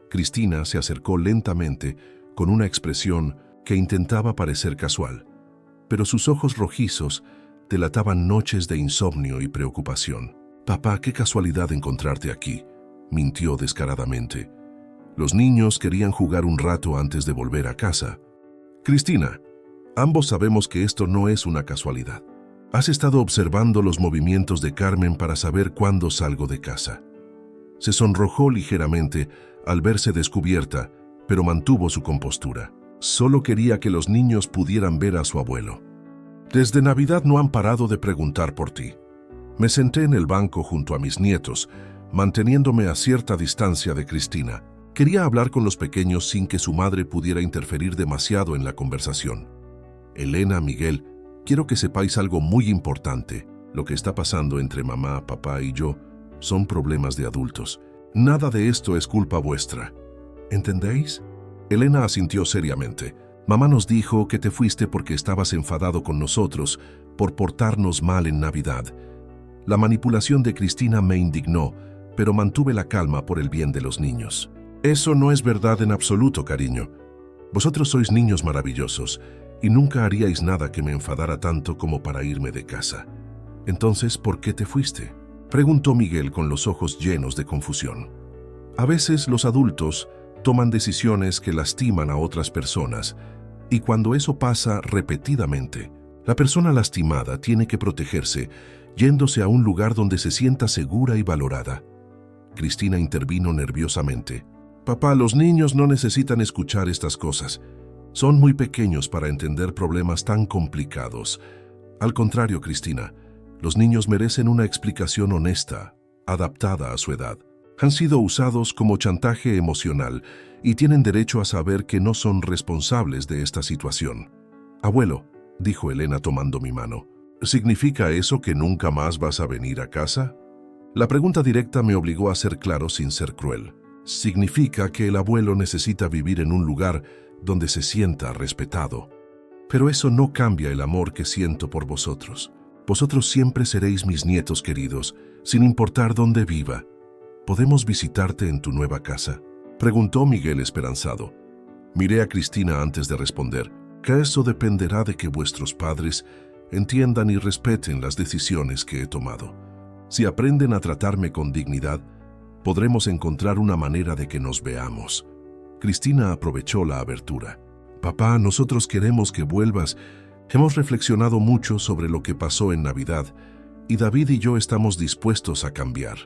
Cristina se acercó lentamente con una expresión que intentaba parecer casual, pero sus ojos rojizos delataban noches de insomnio y preocupación. «Papá, qué casualidad encontrarte aquí», mintió descaradamente. «Los niños querían jugar un rato antes de volver a casa». «Cristina, ambos sabemos que esto no es una casualidad. Has estado observando los movimientos de Carmen para saber cuándo salgo de casa». Se sonrojó ligeramente al verse descubierta, pero mantuvo su compostura. «Solo quería que los niños pudieran ver a su abuelo. Desde Navidad no han parado de preguntar por ti». Me senté en el banco junto a mis nietos, manteniéndome a cierta distancia de Cristina. Quería hablar con los pequeños sin que su madre pudiera interferir demasiado en la conversación. «Elena, Miguel, quiero que sepáis algo muy importante. Lo que está pasando entre mamá, papá y yo son problemas de adultos. Nada de esto es culpa vuestra. ¿Entendéis?» Elena asintió seriamente. «Mamá nos dijo que te fuiste porque estabas enfadado con nosotros por portarnos mal en Navidad». La manipulación de Cristina me indignó, pero mantuve la calma por el bien de los niños. «Eso no es verdad en absoluto, cariño. Vosotros sois niños maravillosos y nunca haríais nada que me enfadara tanto como para irme de casa. Entonces, ¿por qué te fuiste?», preguntó Miguel con los ojos llenos de confusión. «A veces los adultos toman decisiones que lastiman a otras personas, Y cuando eso pasa repetidamente, la persona lastimada tiene que protegerse, yéndose a un lugar donde se sienta segura y valorada. Cristina intervino nerviosamente. Papá, los niños no necesitan escuchar estas cosas. Son muy pequeños para entender problemas tan complicados. Al contrario, Cristina, los niños merecen una explicación honesta, adaptada a su edad. Han sido usados como chantaje emocional y tienen derecho a saber que no son responsables de esta situación. Abuelo, dijo Elena tomando mi mano, ¿significa eso que nunca más vas a venir a casa? La pregunta directa me obligó a ser claro sin ser cruel. Significa que el abuelo necesita vivir en un lugar donde se sienta respetado. Pero eso no cambia el amor que siento por vosotros. Vosotros siempre seréis mis nietos queridos, sin importar dónde viva. ¿Podemos visitarte en tu nueva casa?, preguntó Miguel esperanzado. Miré a Cristina antes de responder, que eso dependerá de que vuestros padres entiendan y respeten las decisiones que he tomado. Si aprenden a tratarme con dignidad, podremos encontrar una manera de que nos veamos. Cristina aprovechó la abertura. Papá, nosotros queremos que vuelvas. Hemos reflexionado mucho sobre lo que pasó en Navidad y David y yo estamos dispuestos a cambiar.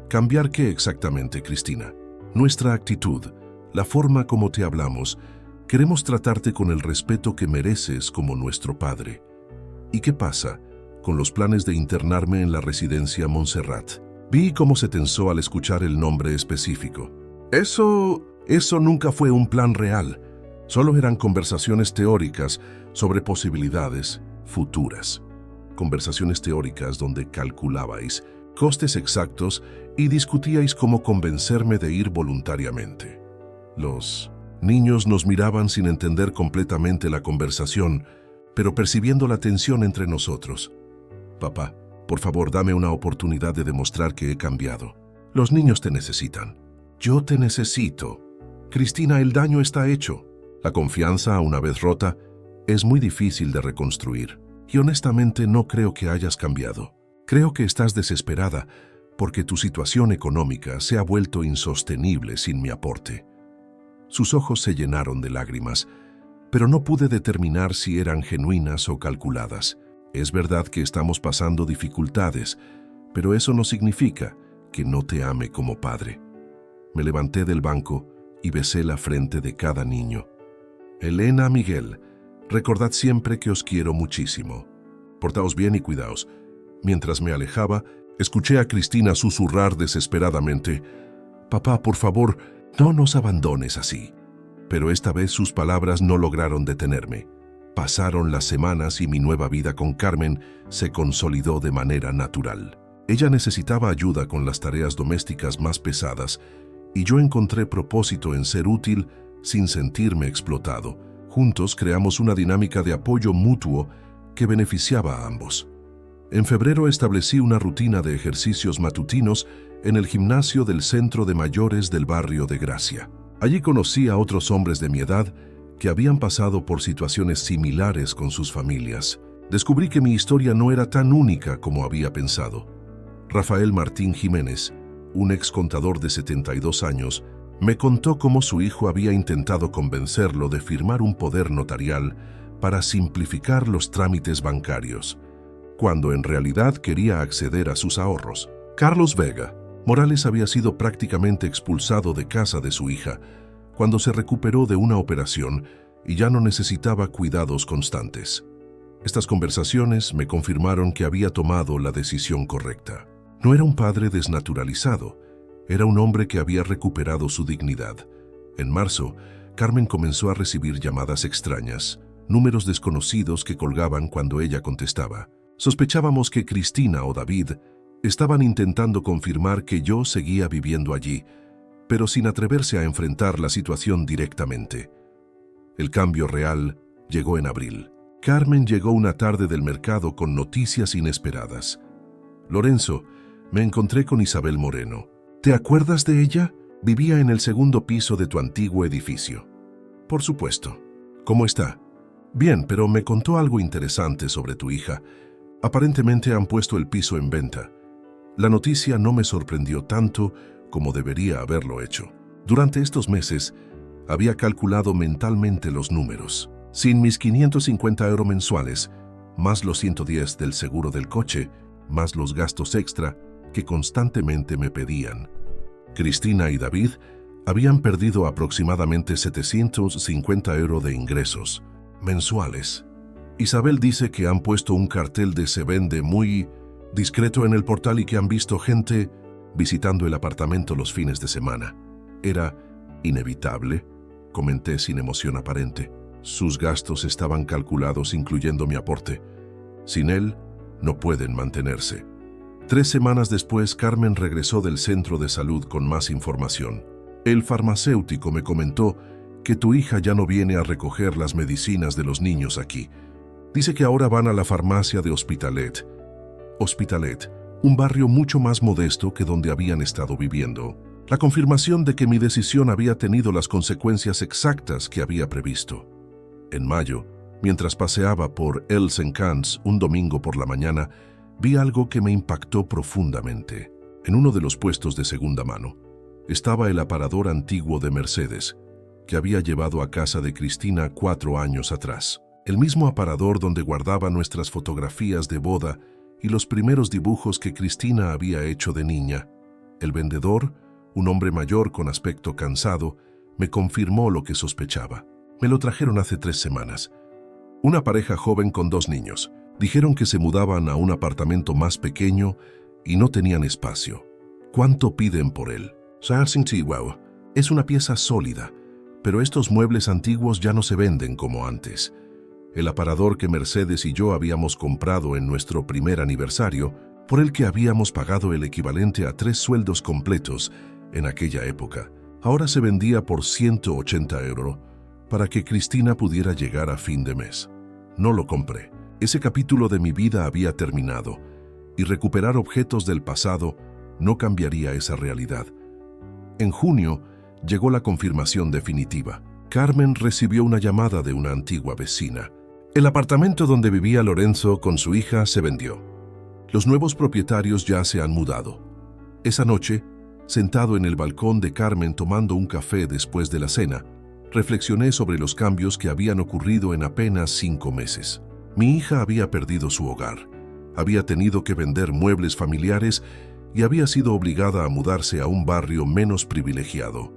¿Cambiar qué exactamente, Cristina? Nuestra actitud, la forma como te hablamos. Queremos tratarte con el respeto que mereces como nuestro padre. ¿Y qué pasa con los planes de internarme en la residencia Montserrat? Vi cómo se tensó al escuchar el nombre específico. Eso nunca fue un plan real. Solo eran conversaciones teóricas sobre posibilidades futuras. Conversaciones teóricas donde calculabais costes exactos y discutíais cómo convencerme de ir voluntariamente. Los niños nos miraban sin entender completamente la conversación, pero percibiendo la tensión entre nosotros. Papá, por favor, dame una oportunidad de demostrar que he cambiado. Los niños te necesitan. Yo te necesito. Cristina, el daño está hecho. La confianza, una vez rota, es muy difícil de reconstruir. Y honestamente no creo que hayas cambiado. Creo que estás desesperada porque tu situación económica se ha vuelto insostenible sin mi aporte. Sus ojos se llenaron de lágrimas, pero no pude determinar si eran genuinas o calculadas. Es verdad que estamos pasando dificultades, pero eso no significa que no te ame como padre. Me levanté del banco y besé la frente de cada niño. Elena, Miguel, recordad siempre que os quiero muchísimo. Portaos bien y cuidaos. Mientras me alejaba, escuché a Cristina susurrar desesperadamente, «Papá, por favor, no nos abandones así». Pero esta vez sus palabras no lograron detenerme. Pasaron las semanas y mi nueva vida con Carmen se consolidó de manera natural. Ella necesitaba ayuda con las tareas domésticas más pesadas y yo encontré propósito en ser útil sin sentirme explotado. Juntos creamos una dinámica de apoyo mutuo que beneficiaba a ambos. En febrero establecí una rutina de ejercicios matutinos en el gimnasio del Centro de Mayores del barrio de Gracia. Allí conocí a otros hombres de mi edad que habían pasado por situaciones similares con sus familias. Descubrí que mi historia no era tan única como había pensado. Rafael Martín Jiménez, un ex contador de 72 años, me contó cómo su hijo había intentado convencerlo de firmar un poder notarial para simplificar los trámites bancarios, cuando en realidad quería acceder a sus ahorros. Carlos Vega Morales había sido prácticamente expulsado de casa de su hija cuando se recuperó de una operación y ya no necesitaba cuidados constantes. Estas conversaciones me confirmaron que había tomado la decisión correcta. No era un padre desnaturalizado, era un hombre que había recuperado su dignidad. En marzo, Carmen comenzó a recibir llamadas extrañas, números desconocidos que colgaban cuando ella contestaba. Sospechábamos que Cristina o David estaban intentando confirmar que yo seguía viviendo allí, pero sin atreverse a enfrentar la situación directamente. El cambio real llegó en abril. Carmen llegó una tarde del mercado con noticias inesperadas. Lorenzo, me encontré con Isabel Moreno. ¿Te acuerdas de ella? Vivía en el segundo piso de tu antiguo edificio. Por supuesto. ¿Cómo está? Bien, pero me contó algo interesante sobre tu hija. Aparentemente han puesto el piso en venta. La noticia no me sorprendió tanto como debería haberlo hecho. Durante estos meses, había calculado mentalmente los números. Sin mis 550 € mensuales, más los 110 del seguro del coche, más los gastos extra que constantemente me pedían. Cristina y David habían perdido aproximadamente 750 € de ingresos mensuales. Isabel dice que han puesto un cartel de "se vende" muy discreto en el portal y que han visto gente visitando el apartamento los fines de semana. Era inevitable, comenté sin emoción aparente. Sus gastos estaban calculados incluyendo mi aporte. Sin él, no pueden mantenerse. 3 semanas después, Carmen regresó del centro de salud con más información. El farmacéutico me comentó que tu hija ya no viene a recoger las medicinas de los niños aquí. Dice que ahora van a la farmacia de Hospitalet. Hospitalet, un barrio mucho más modesto que donde habían estado viviendo. La confirmación de que mi decisión había tenido las consecuencias exactas que había previsto. En mayo, mientras paseaba por Els Encants un domingo por la mañana, vi algo que me impactó profundamente. En uno de los puestos de segunda mano estaba el aparador antiguo de Mercedes, que había llevado a casa de Cristina 4 años atrás. El mismo aparador donde guardaba nuestras fotografías de boda y los primeros dibujos que Cristina había hecho de niña. El vendedor, un hombre mayor con aspecto cansado, me confirmó lo que sospechaba. Me lo trajeron hace 3 semanas. Una pareja joven con 2 niños. Dijeron que se mudaban a un apartamento más pequeño y no tenían espacio. ¿Cuánto piden por él? Wow. Es una pieza sólida, pero estos muebles antiguos ya no se venden como antes. El aparador que Mercedes y yo habíamos comprado en nuestro primer aniversario, por el que habíamos pagado el equivalente a 3 sueldos completos en aquella época, ahora se vendía por 180 € para que Cristina pudiera llegar a fin de mes. No lo compré. Ese capítulo de mi vida había terminado, y recuperar objetos del pasado no cambiaría esa realidad. En junio llegó la confirmación definitiva. Carmen recibió una llamada de una antigua vecina. El apartamento donde vivía Lorenzo con su hija se vendió. Los nuevos propietarios ya se han mudado. Esa noche, sentado en el balcón de Carmen tomando un café después de la cena, reflexioné sobre los cambios que habían ocurrido en apenas 5 meses. Mi hija había perdido su hogar, había tenido que vender muebles familiares y había sido obligada a mudarse a un barrio menos privilegiado.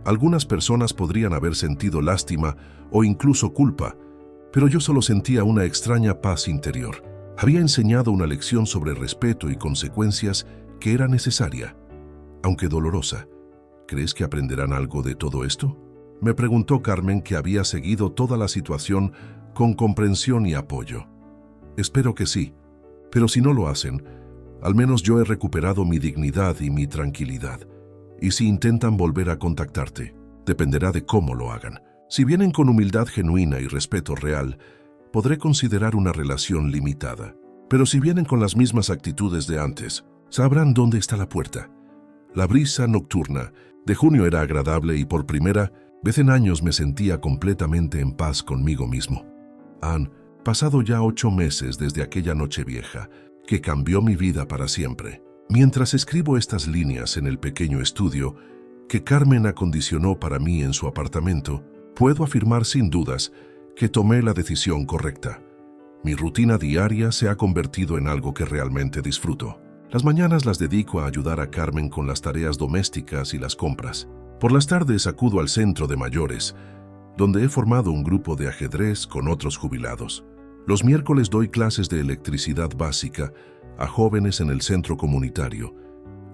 Algunas personas podrían haber sentido lástima o incluso culpa, pero yo solo sentía una extraña paz interior. Había enseñado una lección sobre respeto y consecuencias que era necesaria, aunque dolorosa. ¿Crees que aprenderán algo de todo esto? Me preguntó Carmen, que había seguido toda la situación con comprensión y apoyo. Espero que sí, pero si no lo hacen, al menos yo he recuperado mi dignidad y mi tranquilidad. Y si intentan volver a contactarte, dependerá de cómo lo hagan. Si vienen con humildad genuina y respeto real, podré considerar una relación limitada. Pero si vienen con las mismas actitudes de antes, sabrán dónde está la puerta. La brisa nocturna de junio era agradable y por primera vez en años me sentía completamente en paz conmigo mismo. Han pasado ya 8 meses desde aquella noche vieja que cambió mi vida para siempre. Mientras escribo estas líneas en el pequeño estudio que Carmen acondicionó para mí en su apartamento, puedo afirmar sin dudas que tomé la decisión correcta. Mi rutina diaria se ha convertido en algo que realmente disfruto. Las mañanas las dedico a ayudar a Carmen con las tareas domésticas y las compras. Por las tardes acudo al centro de mayores, donde he formado un grupo de ajedrez con otros jubilados. Los miércoles doy clases de electricidad básica a jóvenes en el centro comunitario,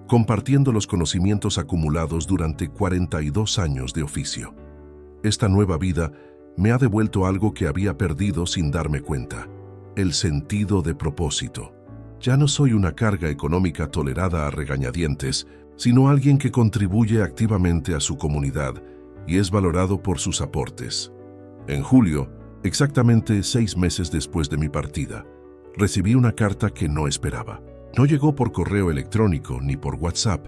compartiendo los conocimientos acumulados durante 42 años de oficio. Esta nueva vida me ha devuelto algo que había perdido sin darme cuenta: el sentido de propósito. Ya no soy una carga económica tolerada a regañadientes, sino alguien que contribuye activamente a su comunidad y es valorado por sus aportes. En julio, exactamente 6 meses después de mi partida, recibí una carta que no esperaba. No llegó por correo electrónico ni por WhatsApp,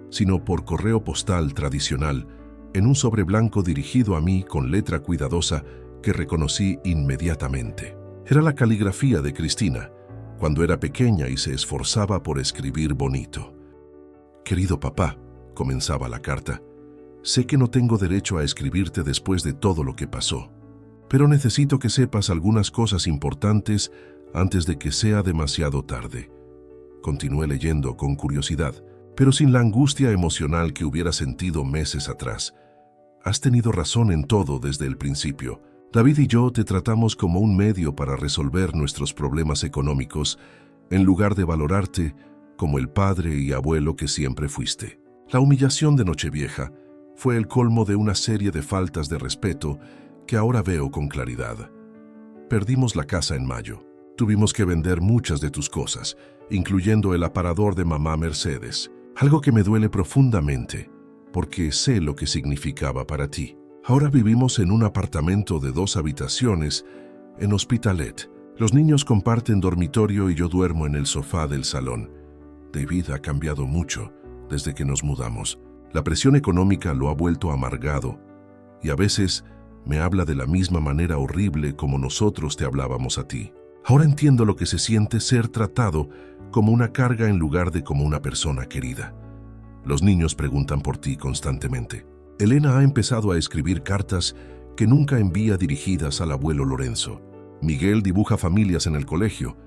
sino por correo postal tradicional, en un sobre blanco dirigido a mí con letra cuidadosa que reconocí inmediatamente. Era la caligrafía de Cristina, cuando era pequeña y se esforzaba por escribir bonito. «Querido papá», comenzaba la carta, «sé que no tengo derecho a escribirte después de todo lo que pasó. Pero necesito que sepas algunas cosas importantes antes de que sea demasiado tarde. Continué leyendo con curiosidad, pero sin la angustia emocional que hubiera sentido meses atrás. Has tenido razón en todo desde el principio. David y yo te tratamos como un medio para resolver nuestros problemas económicos, en lugar de valorarte como el padre y abuelo que siempre fuiste. La humillación de Nochevieja fue el colmo de una serie de faltas de respeto que ahora veo con claridad. Perdimos la casa en mayo. Tuvimos que vender muchas de tus cosas, incluyendo el aparador de mamá Mercedes, algo que me duele profundamente, porque sé lo que significaba para ti. Ahora vivimos en un apartamento de 2 habitaciones en Hospitalet. Los niños comparten dormitorio y yo duermo en el sofá del salón. David ha cambiado mucho desde que nos mudamos. La presión económica lo ha vuelto amargado y a veces me habla de la misma manera horrible como nosotros te hablábamos a ti. Ahora entiendo lo que se siente ser tratado como una carga en lugar de como una persona querida. Los niños preguntan por ti constantemente. Elena ha empezado a escribir cartas que nunca envía dirigidas al abuelo Lorenzo. Miguel dibuja familias en el colegio,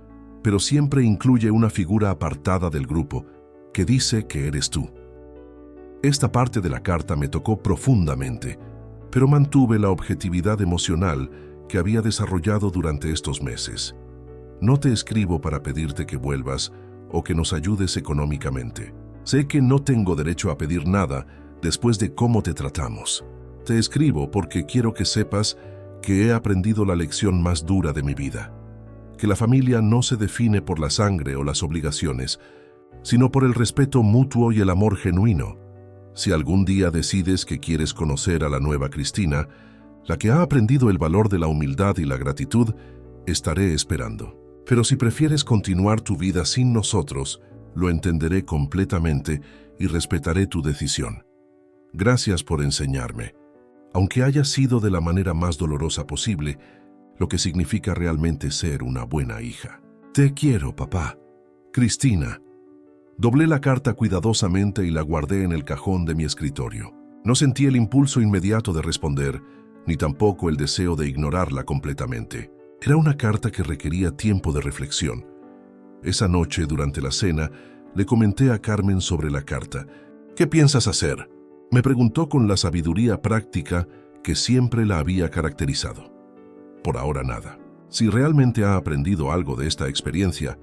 pero siempre incluye una figura apartada del grupo que dice que eres tú. Esta parte de la carta me tocó profundamente, pero mantuve la objetividad emocional que había desarrollado durante estos meses. No te escribo para pedirte que vuelvas o que nos ayudes económicamente. Sé que no tengo derecho a pedir nada después de cómo te tratamos. Te escribo porque quiero que sepas que he aprendido la lección más dura de mi vida. Que la familia no se define por la sangre o las obligaciones, sino por el respeto mutuo y el amor genuino. Si algún día decides que quieres conocer a la nueva Cristina, la que ha aprendido el valor de la humildad y la gratitud, estaré esperando. Pero si prefieres continuar tu vida sin nosotros, lo entenderé completamente y respetaré tu decisión. Gracias por enseñarme, aunque haya sido de la manera más dolorosa posible, lo que significa realmente ser una buena hija. Te quiero, papá. Cristina. Doblé la carta cuidadosamente y la guardé en el cajón de mi escritorio. No sentí el impulso inmediato de responder, ni tampoco el deseo de ignorarla completamente. Era una carta que requería tiempo de reflexión. Esa noche, durante la cena, le comenté a Carmen sobre la carta. ¿Qué piensas hacer?, me preguntó con la sabiduría práctica que siempre la había caracterizado. Por ahora nada. Si realmente ha aprendido algo de esta experiencia,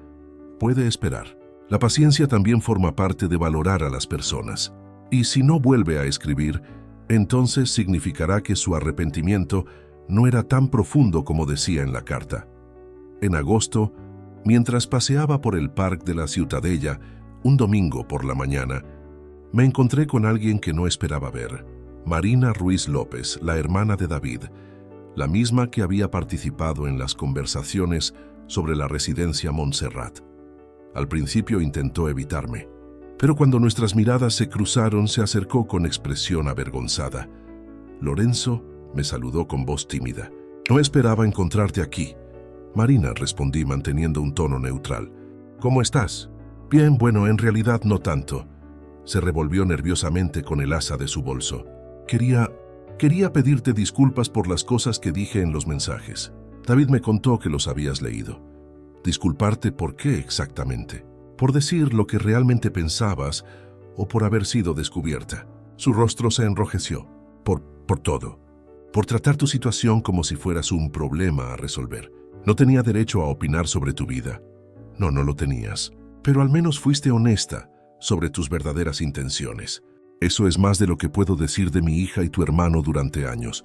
puede esperar. La paciencia también forma parte de valorar a las personas. Y si no vuelve a escribir, entonces significará que su arrepentimiento no era tan profundo como decía en la carta. En agosto, mientras paseaba por el parque de la Ciutadella, un domingo por la mañana, me encontré con alguien que no esperaba ver. Marina Ruiz López, la hermana de David, la misma que había participado en las conversaciones sobre la residencia Montserrat. Al principio intentó evitarme, pero cuando nuestras miradas se cruzaron se acercó con expresión avergonzada. Lorenzo, me saludó con voz tímida. No esperaba encontrarte aquí. Marina, respondí manteniendo un tono neutral. ¿Cómo estás? Bien, bueno, en realidad no tanto. Se revolvió nerviosamente con el asa de su bolso. Quería pedirte disculpas por las cosas que dije en los mensajes. David me contó que los habías leído. ¿Disculparte por qué exactamente? ¿Por decir lo que realmente pensabas o por haber sido descubierta? Su rostro se enrojeció. Por todo. Por tratar tu situación como si fueras un problema a resolver. No tenía derecho a opinar sobre tu vida. No lo tenías. Pero al menos fuiste honesta sobre tus verdaderas intenciones. Eso es más de lo que puedo decir de mi hija y tu hermano durante años.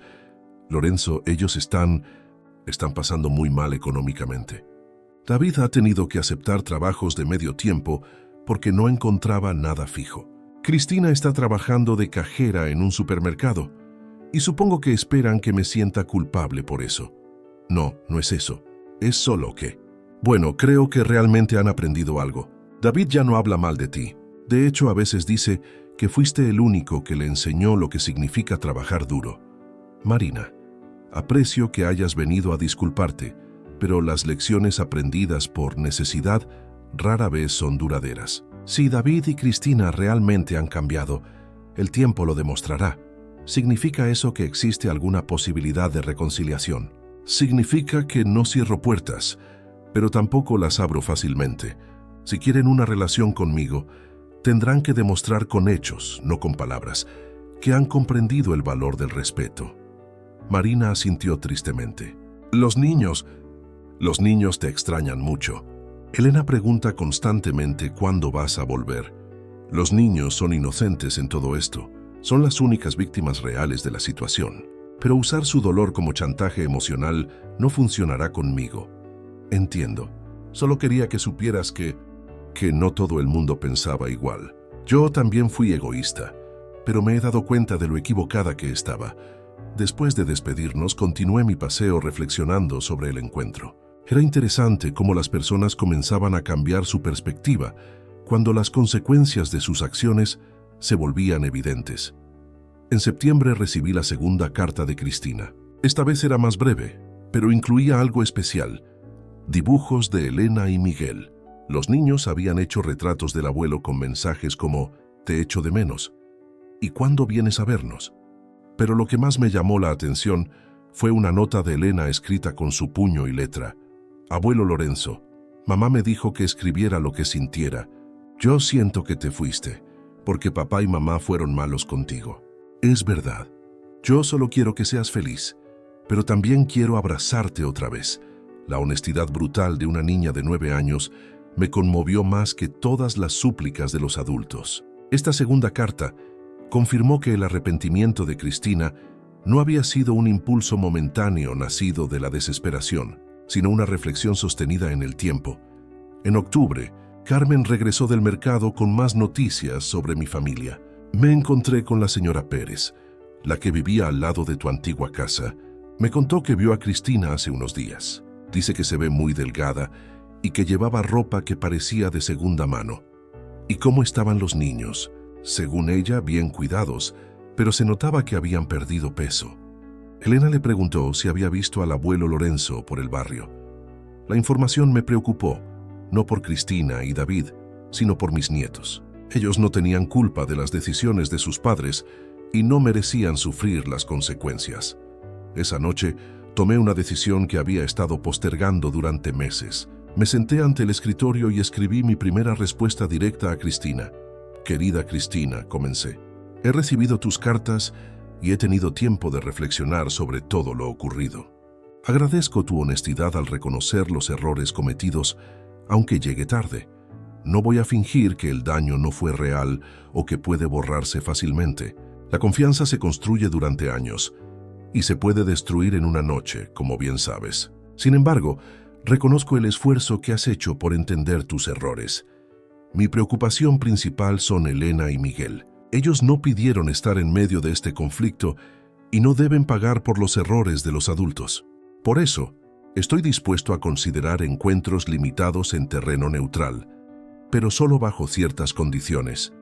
Lorenzo, ellos están pasando muy mal económicamente. David ha tenido que aceptar trabajos de medio tiempo porque no encontraba nada fijo. Cristina está trabajando de cajera en un supermercado y supongo que esperan que me sienta culpable por eso. No es eso. Es solo que... Bueno, creo que realmente han aprendido algo. David ya no habla mal de ti. De hecho, a veces dice que fuiste el único que le enseñó lo que significa trabajar duro. Marina, aprecio que hayas venido a disculparte, pero las lecciones aprendidas por necesidad rara vez son duraderas. Si David y Cristina realmente han cambiado, el tiempo lo demostrará. ¿Significa eso que existe alguna posibilidad de reconciliación? Significa que no cierro puertas, pero tampoco las abro fácilmente. Si quieren una relación conmigo, tendrán que demostrar con hechos, no con palabras, que han comprendido el valor del respeto. Marina asintió tristemente. Los niños te extrañan mucho. Elena pregunta constantemente cuándo vas a volver. Los niños son inocentes en todo esto. Son las únicas víctimas reales de la situación. Pero usar su dolor como chantaje emocional no funcionará conmigo. Entiendo. Solo quería que supieras que no todo el mundo pensaba igual. Yo también fui egoísta, pero me he dado cuenta de lo equivocada que estaba. Después de despedirnos, continué mi paseo reflexionando sobre el encuentro. Era interesante cómo las personas comenzaban a cambiar su perspectiva cuando las consecuencias de sus acciones se volvían evidentes. En septiembre recibí la segunda carta de Cristina. Esta vez era más breve, pero incluía algo especial: dibujos de Elena y Miguel. Los niños habían hecho retratos del abuelo con mensajes como «Te echo de menos» y «¿Cuándo vienes a vernos?». Pero lo que más me llamó la atención fue una nota de Elena escrita con su puño y letra. «Abuelo Lorenzo, mamá me dijo que escribiera lo que sintiera. Yo siento que te fuiste, porque papá y mamá fueron malos contigo. Es verdad. Yo solo quiero que seas feliz, pero también quiero abrazarte otra vez». La honestidad brutal de una niña de 9 años me conmovió más que todas las súplicas de los adultos. Esta segunda carta confirmó que el arrepentimiento de Cristina no había sido un impulso momentáneo nacido de la desesperación, sino una reflexión sostenida en el tiempo. En octubre, Carmen regresó del mercado con más noticias sobre mi familia. Me encontré con la señora Pérez, la que vivía al lado de tu antigua casa. Me contó que vio a Cristina hace unos días. Dice que se ve muy delgada y que llevaba ropa que parecía de segunda mano. ¿Y cómo estaban los niños? Según ella, bien cuidados, pero se notaba que habían perdido peso. Elena le preguntó si había visto al abuelo Lorenzo por el barrio. La información me preocupó, no por Cristina y David, sino por mis nietos. Ellos no tenían culpa de las decisiones de sus padres y no merecían sufrir las consecuencias. Esa noche tomé una decisión que había estado postergando durante meses. Me senté ante el escritorio y escribí mi primera respuesta directa a Cristina. «Querida Cristina», comencé, «he recibido tus cartas y he tenido tiempo de reflexionar sobre todo lo ocurrido. Agradezco tu honestidad al reconocer los errores cometidos, aunque llegue tarde. No voy a fingir que el daño no fue real o que puede borrarse fácilmente. La confianza se construye durante años y se puede destruir en una noche, como bien sabes. Sin embargo, reconozco el esfuerzo que has hecho por entender tus errores. Mi preocupación principal son Elena y Miguel. Ellos no pidieron estar en medio de este conflicto y no deben pagar por los errores de los adultos. Por eso, estoy dispuesto a considerar encuentros limitados en terreno neutral, pero solo bajo ciertas condiciones.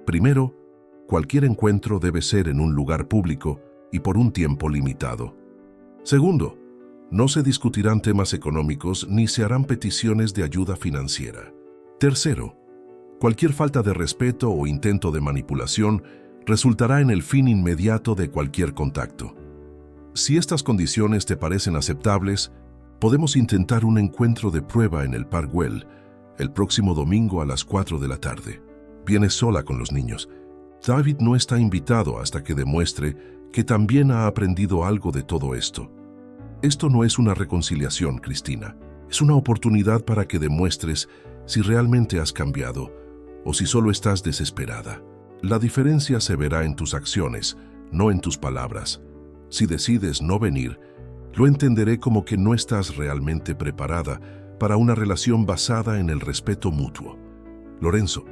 Primero, cualquier encuentro debe ser en un lugar público y por un tiempo limitado. Segundo, no se discutirán temas económicos ni se harán peticiones de ayuda financiera. Tercero, cualquier falta de respeto o intento de manipulación resultará en el fin inmediato de cualquier contacto. Si estas condiciones te parecen aceptables, podemos intentar un encuentro de prueba en el Park Güell el próximo domingo a las 4 de la tarde. Vienes sola con los niños. David no está invitado hasta que demuestre que también ha aprendido algo de todo esto. Esto no es una reconciliación, Cristina. Es una oportunidad para que demuestres si realmente has cambiado o si solo estás desesperada. La diferencia se verá en tus acciones, no en tus palabras. Si decides no venir, lo entenderé como que no estás realmente preparada para una relación basada en el respeto mutuo. Lorenzo,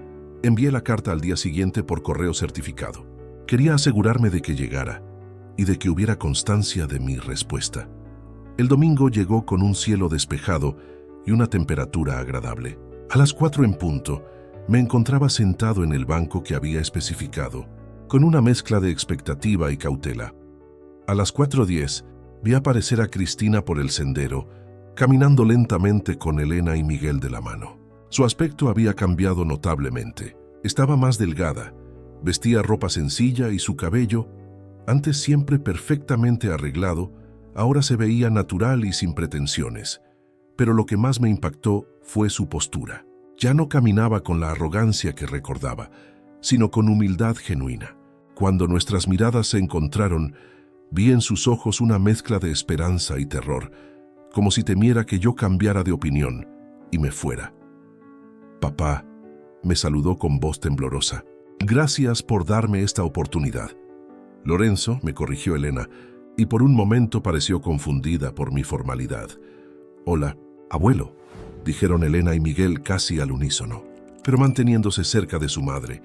envié la carta al día siguiente por correo certificado. Quería asegurarme de que llegara y de que hubiera constancia de mi respuesta. El domingo llegó con un cielo despejado y una temperatura agradable. A las 4 en punto, me encontraba sentado en el banco que había especificado, con una mezcla de expectativa y cautela. A las 4:10, vi aparecer a Cristina por el sendero, caminando lentamente con Elena y Miguel de la mano. Su aspecto había cambiado notablemente. Estaba más delgada, vestía ropa sencilla y su cabello, antes siempre perfectamente arreglado, Ahora se veía natural y sin pretensiones. Pero lo que más me impactó fue su postura. Ya no caminaba con la arrogancia que recordaba, sino con humildad genuina. Cuando nuestras miradas se encontraron, vi en sus ojos una mezcla de esperanza y terror, como si temiera que yo cambiara de opinión y me fuera. «Papá», me saludó con voz temblorosa. «Gracias por darme esta oportunidad». «Lorenzo», me corrigió Elena, y por un momento pareció confundida por mi formalidad. «Hola, abuelo», dijeron Elena y Miguel casi al unísono, pero manteniéndose cerca de su madre,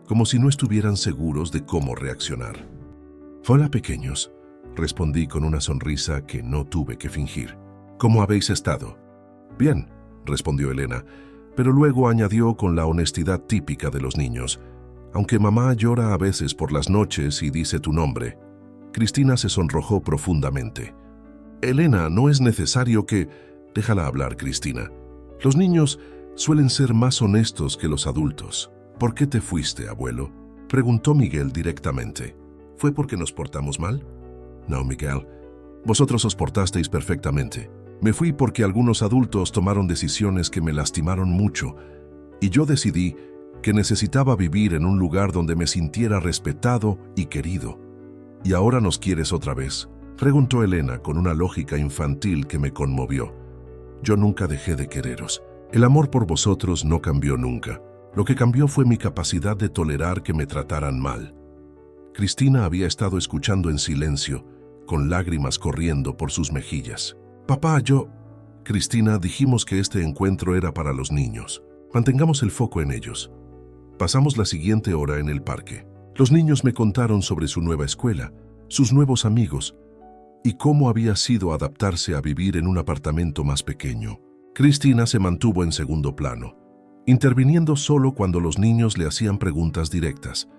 como si no estuvieran seguros de cómo reaccionar. «Hola, pequeños», respondí con una sonrisa que no tuve que fingir. «¿Cómo habéis estado?» «Bien», respondió Elena, pero luego añadió con la honestidad típica de los niños. «Aunque mamá llora a veces por las noches y dice tu nombre». Cristina se sonrojó profundamente. «Elena, no es necesario que...» «Déjala hablar, Cristina. Los niños suelen ser más honestos que los adultos». «¿Por qué te fuiste, abuelo?», preguntó Miguel directamente. «¿Fue porque nos portamos mal?» «No, Miguel. Vosotros os portasteis perfectamente. Me fui porque algunos adultos tomaron decisiones que me lastimaron mucho, y yo decidí que necesitaba vivir en un lugar donde me sintiera respetado y querido». «¿Y ahora nos quieres otra vez?», preguntó Elena con una lógica infantil que me conmovió. «Yo nunca dejé de quereros. El amor por vosotros no cambió nunca. Lo que cambió fue mi capacidad de tolerar que me trataran mal». Cristina había estado escuchando en silencio, con lágrimas corriendo por sus mejillas. «Papá, yo...» «Cristina, dijimos que este encuentro era para los niños. Mantengamos el foco en ellos». Pasamos la siguiente hora en el parque. Los niños me contaron sobre su nueva escuela, sus nuevos amigos, y cómo había sido adaptarse a vivir en un apartamento más pequeño. Cristina se mantuvo en segundo plano, interviniendo solo cuando los niños le hacían preguntas directas.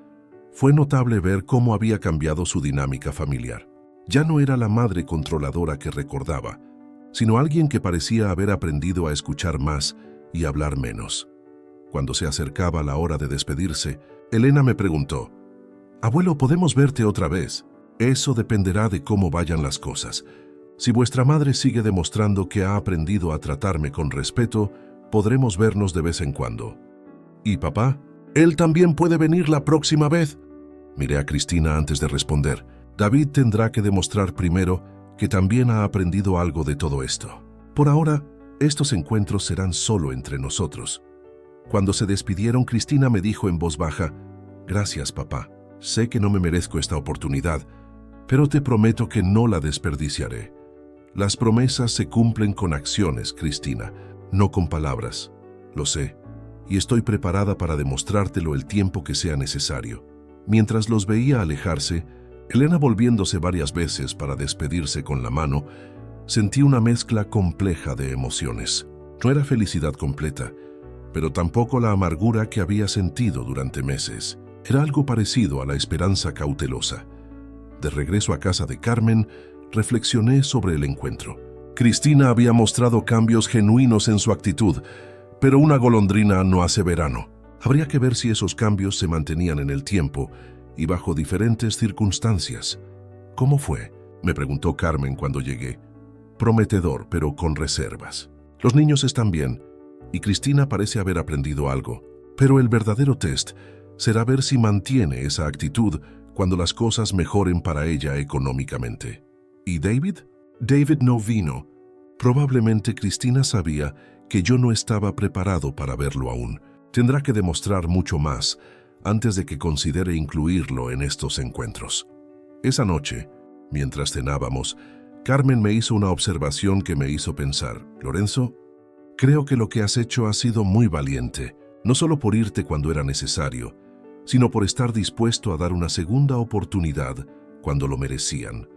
Fue notable ver cómo había cambiado su dinámica familiar. Ya no era la madre controladora que recordaba, sino alguien que parecía haber aprendido a escuchar más y hablar menos. Cuando se acercaba la hora de despedirse, Elena me preguntó: «Abuelo, ¿podemos verte otra vez?». «Eso dependerá de cómo vayan las cosas. Si vuestra madre sigue demostrando que ha aprendido a tratarme con respeto, podremos vernos de vez en cuando». «¿Y papá? ¿Él también puede venir la próxima vez?». Miré a Cristina antes de responder. «David tendrá que demostrar primero que también ha aprendido algo de todo esto. Por ahora, estos encuentros serán solo entre nosotros». Cuando se despidieron, Cristina me dijo en voz baja: «Gracias, papá. Sé que no me merezco esta oportunidad, pero te prometo que no la desperdiciaré». Las promesas se cumplen con acciones, Cristina, no con palabras. Lo sé, y estoy preparada para demostrártelo el tiempo que sea necesario. Mientras los veía alejarse, Elena volviéndose varias veces para despedirse con la mano, sentí una mezcla compleja de emociones. No era felicidad completa, pero tampoco la amargura que había sentido durante meses. Era algo parecido a la esperanza cautelosa. De regreso a casa de Carmen, reflexioné sobre el encuentro. Cristina había mostrado cambios genuinos en su actitud, pero una golondrina no hace verano. Habría que ver si esos cambios se mantenían en el tiempo y bajo diferentes circunstancias. «¿Cómo fue?», me preguntó Carmen cuando llegué. «Prometedor, pero con reservas. Los niños están bien y Cristina parece haber aprendido algo, pero el verdadero test será ver si mantiene esa actitud cuando las cosas mejoren para ella económicamente». «¿Y David?». «David no vino. Probablemente Cristina sabía que yo no estaba preparado para verlo aún. Tendrá que demostrar mucho más antes de que considere incluirlo en estos encuentros». Esa noche, mientras cenábamos, Carmen me hizo una observación que me hizo pensar: «Lorenzo, creo que lo que has hecho ha sido muy valiente, no solo por irte cuando era necesario, sino por estar dispuesto a dar una segunda oportunidad cuando lo merecían.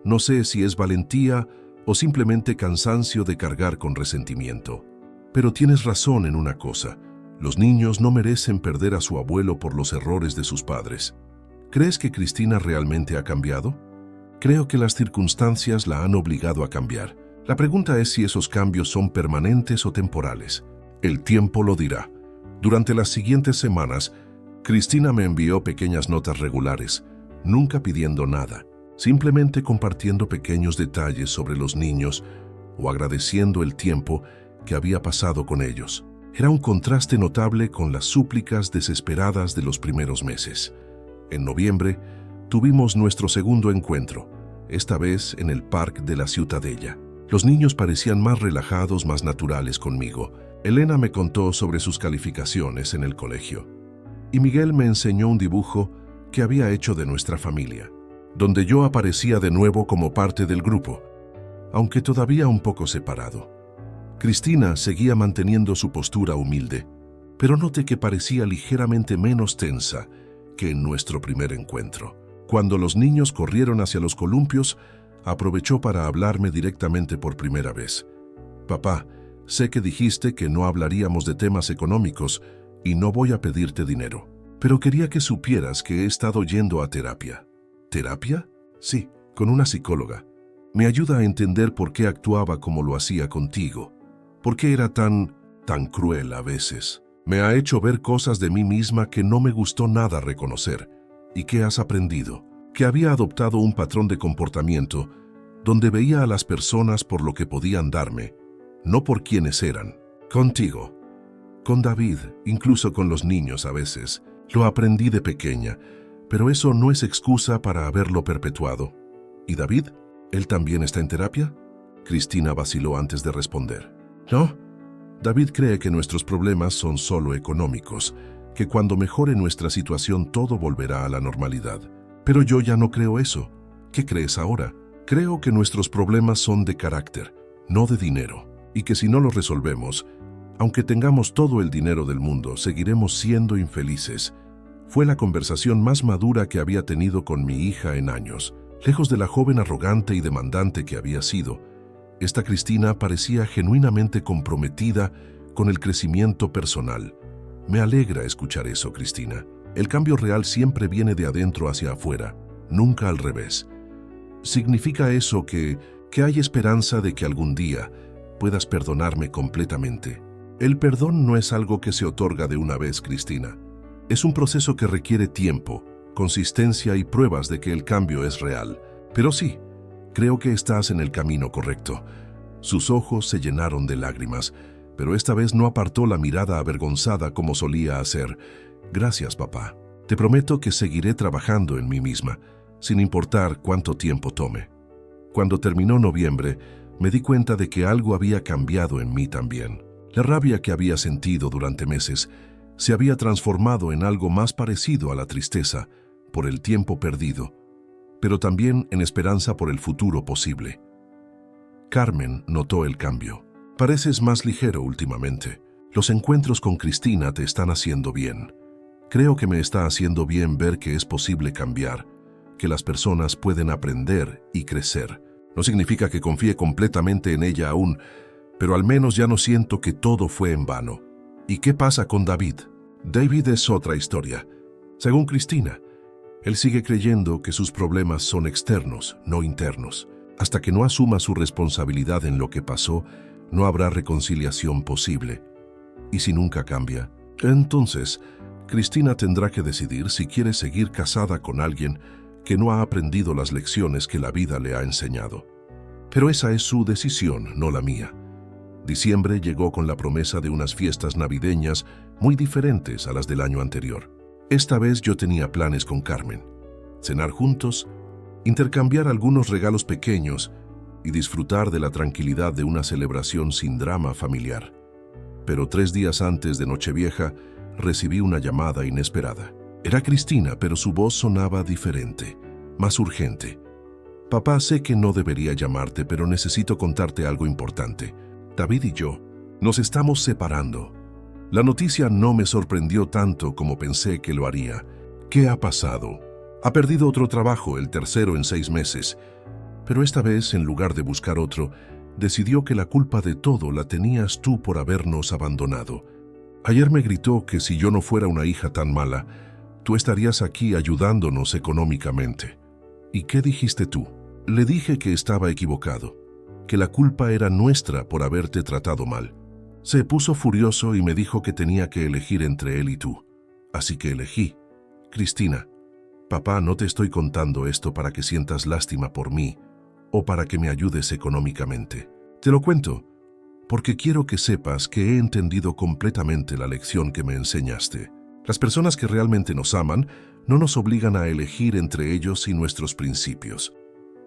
No sé si es valentía o simplemente cansancio de cargar con resentimiento. Pero tienes razón en una cosa: los niños no merecen perder a su abuelo por los errores de sus padres». «¿Crees que Cristina realmente ha cambiado?». «Creo que las circunstancias la han obligado a cambiar. La pregunta es si esos cambios son permanentes o temporales. El tiempo lo dirá». Durante las siguientes semanas, Cristina me envió pequeñas notas regulares, nunca pidiendo nada. simplemente compartiendo pequeños detalles sobre los niños o agradeciendo el tiempo que había pasado con ellos. Era un contraste notable con las súplicas desesperadas de los primeros meses. En noviembre, tuvimos nuestro segundo encuentro, esta vez en el Parque de la Ciutadella. Los niños parecían más relajados, más naturales conmigo. Elena me contó sobre sus calificaciones en el colegio. Y Miguel me enseñó un dibujo que había hecho de nuestra familia, donde yo aparecía de nuevo como parte del grupo, aunque todavía un poco separado. Cristina seguía manteniendo su postura humilde, pero noté que parecía ligeramente menos tensa que en nuestro primer encuentro. Cuando los niños corrieron hacia los columpios, aprovechó para hablarme directamente por primera vez. «Papá, sé que dijiste que no hablaríamos de temas económicos y no voy a pedirte dinero, pero quería que supieras que he estado yendo a terapia». ¿Terapia? Sí, con una psicóloga. Me ayuda a entender por qué actuaba como lo hacía contigo, por qué era tan cruel a veces. Me ha hecho ver cosas de mí misma que no me gustó nada reconocer. ¿Y qué has aprendido? Que había adoptado un patrón de comportamiento donde veía a las personas por lo que podían darme, no por quienes eran. Contigo, con David, incluso con los niños a veces. Lo aprendí de pequeña, pero eso no es excusa para haberlo perpetuado. ¿Y David? ¿Él también está en terapia? Cristina vaciló antes de responder. No, David cree que nuestros problemas son solo económicos, que cuando mejore nuestra situación todo volverá a la normalidad. Pero yo ya no creo eso. ¿Qué crees ahora? Creo que nuestros problemas son de carácter, no de dinero, y que si no los resolvemos, aunque tengamos todo el dinero del mundo, seguiremos siendo infelices. Fue la conversación más madura que había tenido con mi hija en años. Lejos de la joven arrogante y demandante que había sido, esta Cristina parecía genuinamente comprometida con el crecimiento personal. Me alegra escuchar eso, Cristina. El cambio real siempre viene de adentro hacia afuera, nunca al revés. ¿Significa eso que hay esperanza de que algún día puedas perdonarme completamente? El perdón no es algo que se otorga de una vez, Cristina. Es un proceso que requiere tiempo, consistencia y pruebas de que el cambio es real. Pero sí, creo que estás en el camino correcto. Sus ojos se llenaron de lágrimas, pero esta vez no apartó la mirada avergonzada como solía hacer. Gracias, papá. Te prometo que seguiré trabajando en mí misma, sin importar cuánto tiempo tome. Cuando terminó noviembre, me di cuenta de que algo había cambiado en mí también. La rabia que había sentido durante meses se había transformado en algo más parecido a la tristeza por el tiempo perdido, pero también en esperanza por el futuro posible. Carmen notó el cambio. Pareces más ligero últimamente. Los encuentros con Cristina te están haciendo bien. Creo que me está haciendo bien ver que es posible cambiar, que las personas pueden aprender y crecer. No significa que confíe completamente en ella aún, pero al menos ya no siento que todo fue en vano. ¿Y qué pasa con David? David es otra historia. Según Cristina, él sigue creyendo que sus problemas son externos, no internos. Hasta que no asuma su responsabilidad en lo que pasó, no habrá reconciliación posible. ¿Y si nunca cambia? Entonces, Cristina tendrá que decidir si quiere seguir casada con alguien que no ha aprendido las lecciones que la vida le ha enseñado. Pero esa es su decisión, no la mía. Diciembre llegó con la promesa de unas fiestas navideñas muy diferentes a las del año anterior. Esta vez yo tenía planes con Carmen. Cenar juntos, intercambiar algunos regalos pequeños y disfrutar de la tranquilidad de una celebración sin drama familiar. Pero 3 días antes de Nochevieja, recibí una llamada inesperada. Era Cristina, pero su voz sonaba diferente, más urgente. Papá, sé que no debería llamarte, pero necesito contarte algo importante. David y yo nos estamos separando. La noticia no me sorprendió tanto como pensé que lo haría. ¿Qué ha pasado? Ha perdido otro trabajo, el tercero en 6 meses. Pero esta vez, en lugar de buscar otro, decidió que la culpa de todo la tenías tú por habernos abandonado. Ayer me gritó que si yo no fuera una hija tan mala, tú estarías aquí ayudándonos económicamente. ¿Y qué dijiste tú? Le dije que estaba equivocado, que la culpa era nuestra por haberte tratado mal. Se puso furioso y me dijo que tenía que elegir entre él y tú. Así que elegí. Cristina, Papá, no te estoy contando esto para que sientas lástima por mí o para que me ayudes económicamente. Te lo cuento porque quiero que sepas que he entendido completamente la lección que me enseñaste. Las personas que realmente nos aman no nos obligan a elegir entre ellos y nuestros principios.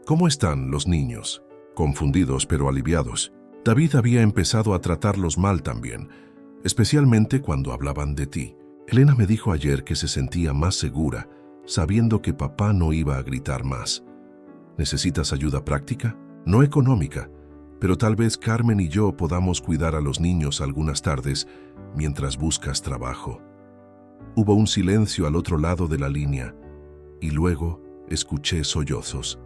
¿Cómo están los niños? Confundidos pero aliviados. David había empezado a tratarlos mal también, especialmente cuando hablaban de ti. Elena me dijo ayer que se sentía más segura, sabiendo que papá no iba a gritar más. ¿Necesitas ayuda práctica? No económica, pero tal vez Carmen y yo podamos cuidar a los niños algunas tardes mientras buscas trabajo. Hubo un silencio al otro lado de la línea y luego escuché sollozos.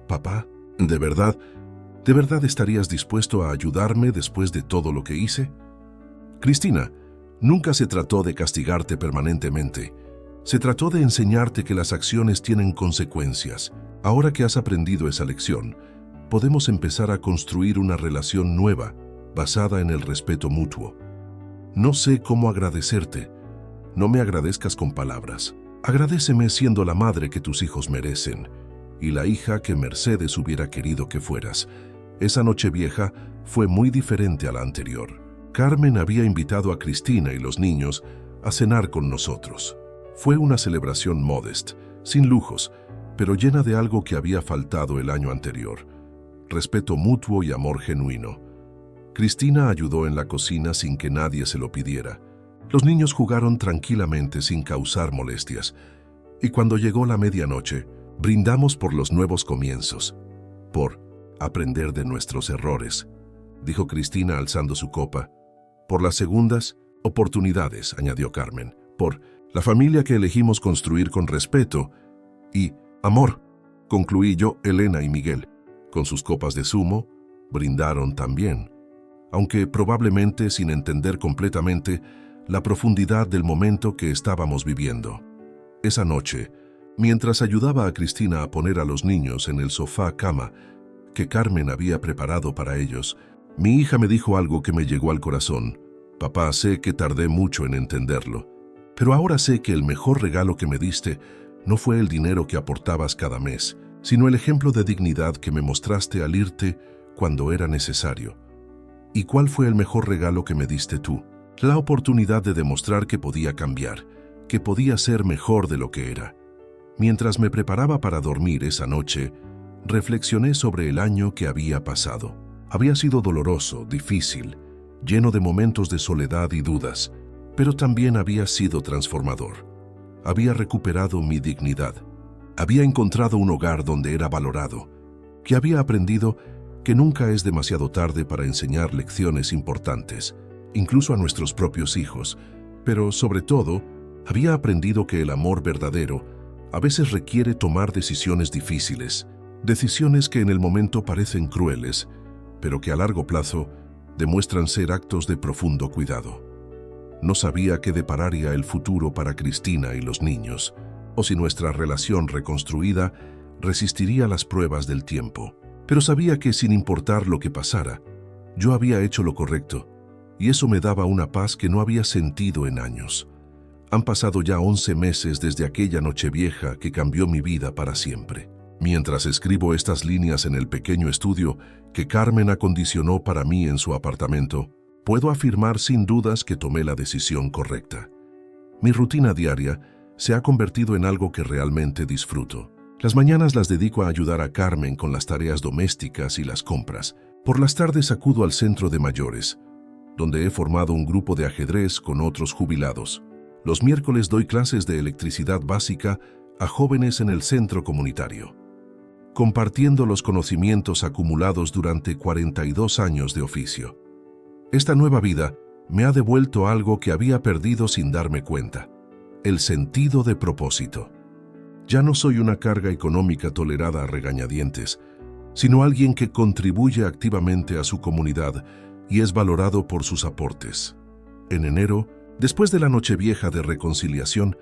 Papá, ¿de verdad estarías dispuesto a ayudarme después de todo lo que hice? Cristina, nunca se trató de castigarte permanentemente. Se trató de enseñarte que las acciones tienen consecuencias. Ahora que has aprendido esa lección, podemos empezar a construir una relación nueva, basada en el respeto mutuo. No sé cómo agradecerte. No me agradezcas con palabras. Agradéceme siendo la madre que tus hijos merecen y la hija que Mercedes hubiera querido que fueras. Esa Nochevieja fue muy diferente a la anterior. Carmen había invitado a Cristina y los niños a cenar con nosotros. Fue una celebración modesta, sin lujos, pero llena de algo que había faltado el año anterior: respeto mutuo y amor genuino. Cristina ayudó en la cocina sin que nadie se lo pidiera. Los niños jugaron tranquilamente sin causar molestias, y cuando llegó la medianoche, brindamos por los nuevos comienzos, por aprender de nuestros errores, dijo Cristina alzando su copa, por las segundas oportunidades, añadió Carmen, por la familia que elegimos construir con respeto y amor, concluí yo. Elena y Miguel, con sus copas de zumo, brindaron también, aunque probablemente sin entender completamente la profundidad del momento que estábamos viviendo. Esa noche, mientras ayudaba a Cristina a poner a los niños en el sofá-cama que Carmen había preparado para ellos, mi hija me dijo algo que me llegó al corazón. Papá, sé que tardé mucho en entenderlo, pero ahora sé que el mejor regalo que me diste no fue el dinero que aportabas cada mes, sino el ejemplo de dignidad que me mostraste al irte cuando era necesario. ¿Y cuál fue el mejor regalo que me diste tú? La oportunidad de demostrar que podía cambiar, que podía ser mejor de lo que era. Mientras me preparaba para dormir esa noche, reflexioné sobre el año que había pasado. Había sido doloroso, difícil, lleno de momentos de soledad y dudas, pero también había sido transformador. Había recuperado mi dignidad. Había encontrado un hogar donde era valorado, que había aprendido que nunca es demasiado tarde para enseñar lecciones importantes, incluso a nuestros propios hijos, pero sobre todo, había aprendido que el amor verdadero a veces requiere tomar decisiones difíciles, decisiones que en el momento parecen crueles, pero que a largo plazo demuestran ser actos de profundo cuidado. No sabía qué depararía el futuro para Cristina y los niños, o si nuestra relación reconstruida resistiría las pruebas del tiempo, pero sabía que sin importar lo que pasara, yo había hecho lo correcto, y eso me daba una paz que no había sentido en años. Han pasado ya 11 meses desde aquella Nochevieja que cambió mi vida para siempre. Mientras escribo estas líneas en el pequeño estudio que Carmen acondicionó para mí en su apartamento, puedo afirmar sin dudas que tomé la decisión correcta. Mi rutina diaria se ha convertido en algo que realmente disfruto. Las mañanas las dedico a ayudar a Carmen con las tareas domésticas y las compras. Por las tardes acudo al centro de mayores, donde he formado un grupo de ajedrez con otros jubilados. Los miércoles doy clases de electricidad básica a jóvenes en el centro comunitario, compartiendo los conocimientos acumulados durante 42 años de oficio. Esta nueva vida me ha devuelto algo que había perdido sin darme cuenta: el sentido de propósito. Ya no soy una carga económica tolerada a regañadientes, sino alguien que contribuye activamente a su comunidad y es valorado por sus aportes. En enero, después de la Nochevieja de reconciliación,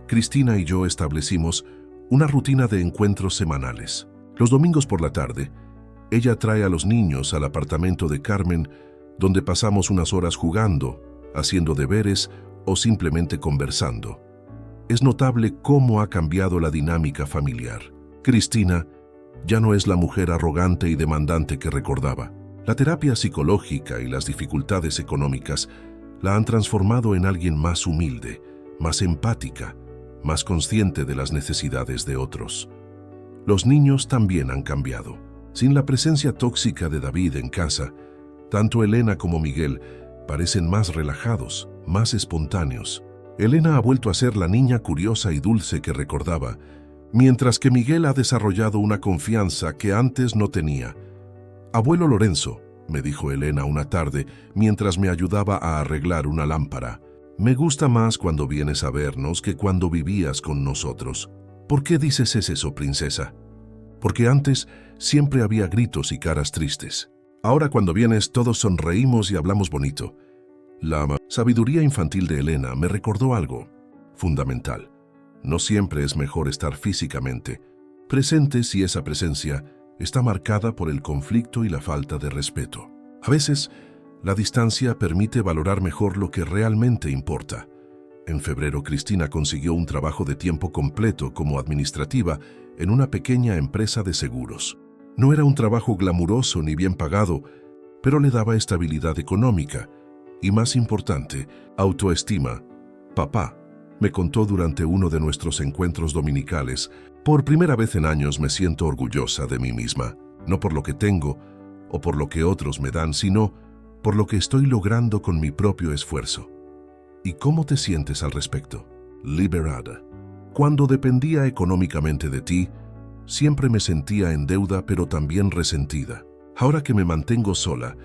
Cristina y yo establecimos una rutina de encuentros semanales. Los domingos por la tarde, ella trae a los niños al apartamento de Carmen, donde pasamos unas horas jugando, haciendo deberes o simplemente conversando. es notable cómo ha cambiado la dinámica familiar. Cristina ya no es la mujer arrogante y demandante que recordaba. La terapia psicológica y las dificultades económicas la han transformado en alguien más humilde, más empática, más consciente de las necesidades de otros. Los niños también han cambiado. Sin la presencia tóxica de David en casa, tanto Elena como Miguel parecen más relajados, más espontáneos. Elena ha vuelto a ser la niña curiosa y dulce que recordaba, mientras que Miguel ha desarrollado una confianza que antes no tenía. «Abuelo Lorenzo», me dijo Elena una tarde mientras me ayudaba a arreglar una lámpara, «me gusta más cuando vienes a vernos que cuando vivías con nosotros». «¿Por qué dices eso, princesa?» «Porque antes siempre había gritos y caras tristes. Ahora cuando vienes todos sonreímos y hablamos bonito». La sabiduría infantil de Elena me recordó algo fundamental. No siempre es mejor estar físicamente presente si esa presencia está marcada por el conflicto y la falta de respeto. A veces, la distancia permite valorar mejor lo que realmente importa. En febrero, Cristina consiguió un trabajo de tiempo completo como administrativa en una pequeña empresa de seguros. No era un trabajo glamuroso ni bien pagado, pero le daba estabilidad económica y, más importante, autoestima. «Papá», me contó durante uno de nuestros encuentros dominicales, «por primera vez en años me siento orgullosa de mí misma, no por lo que tengo o por lo que otros me dan, sino por lo que estoy logrando con mi propio esfuerzo». «¿Y cómo te sientes al respecto?» «Liberada. Cuando dependía económicamente de ti, siempre me sentía en deuda pero también resentida. Ahora que me mantengo sola,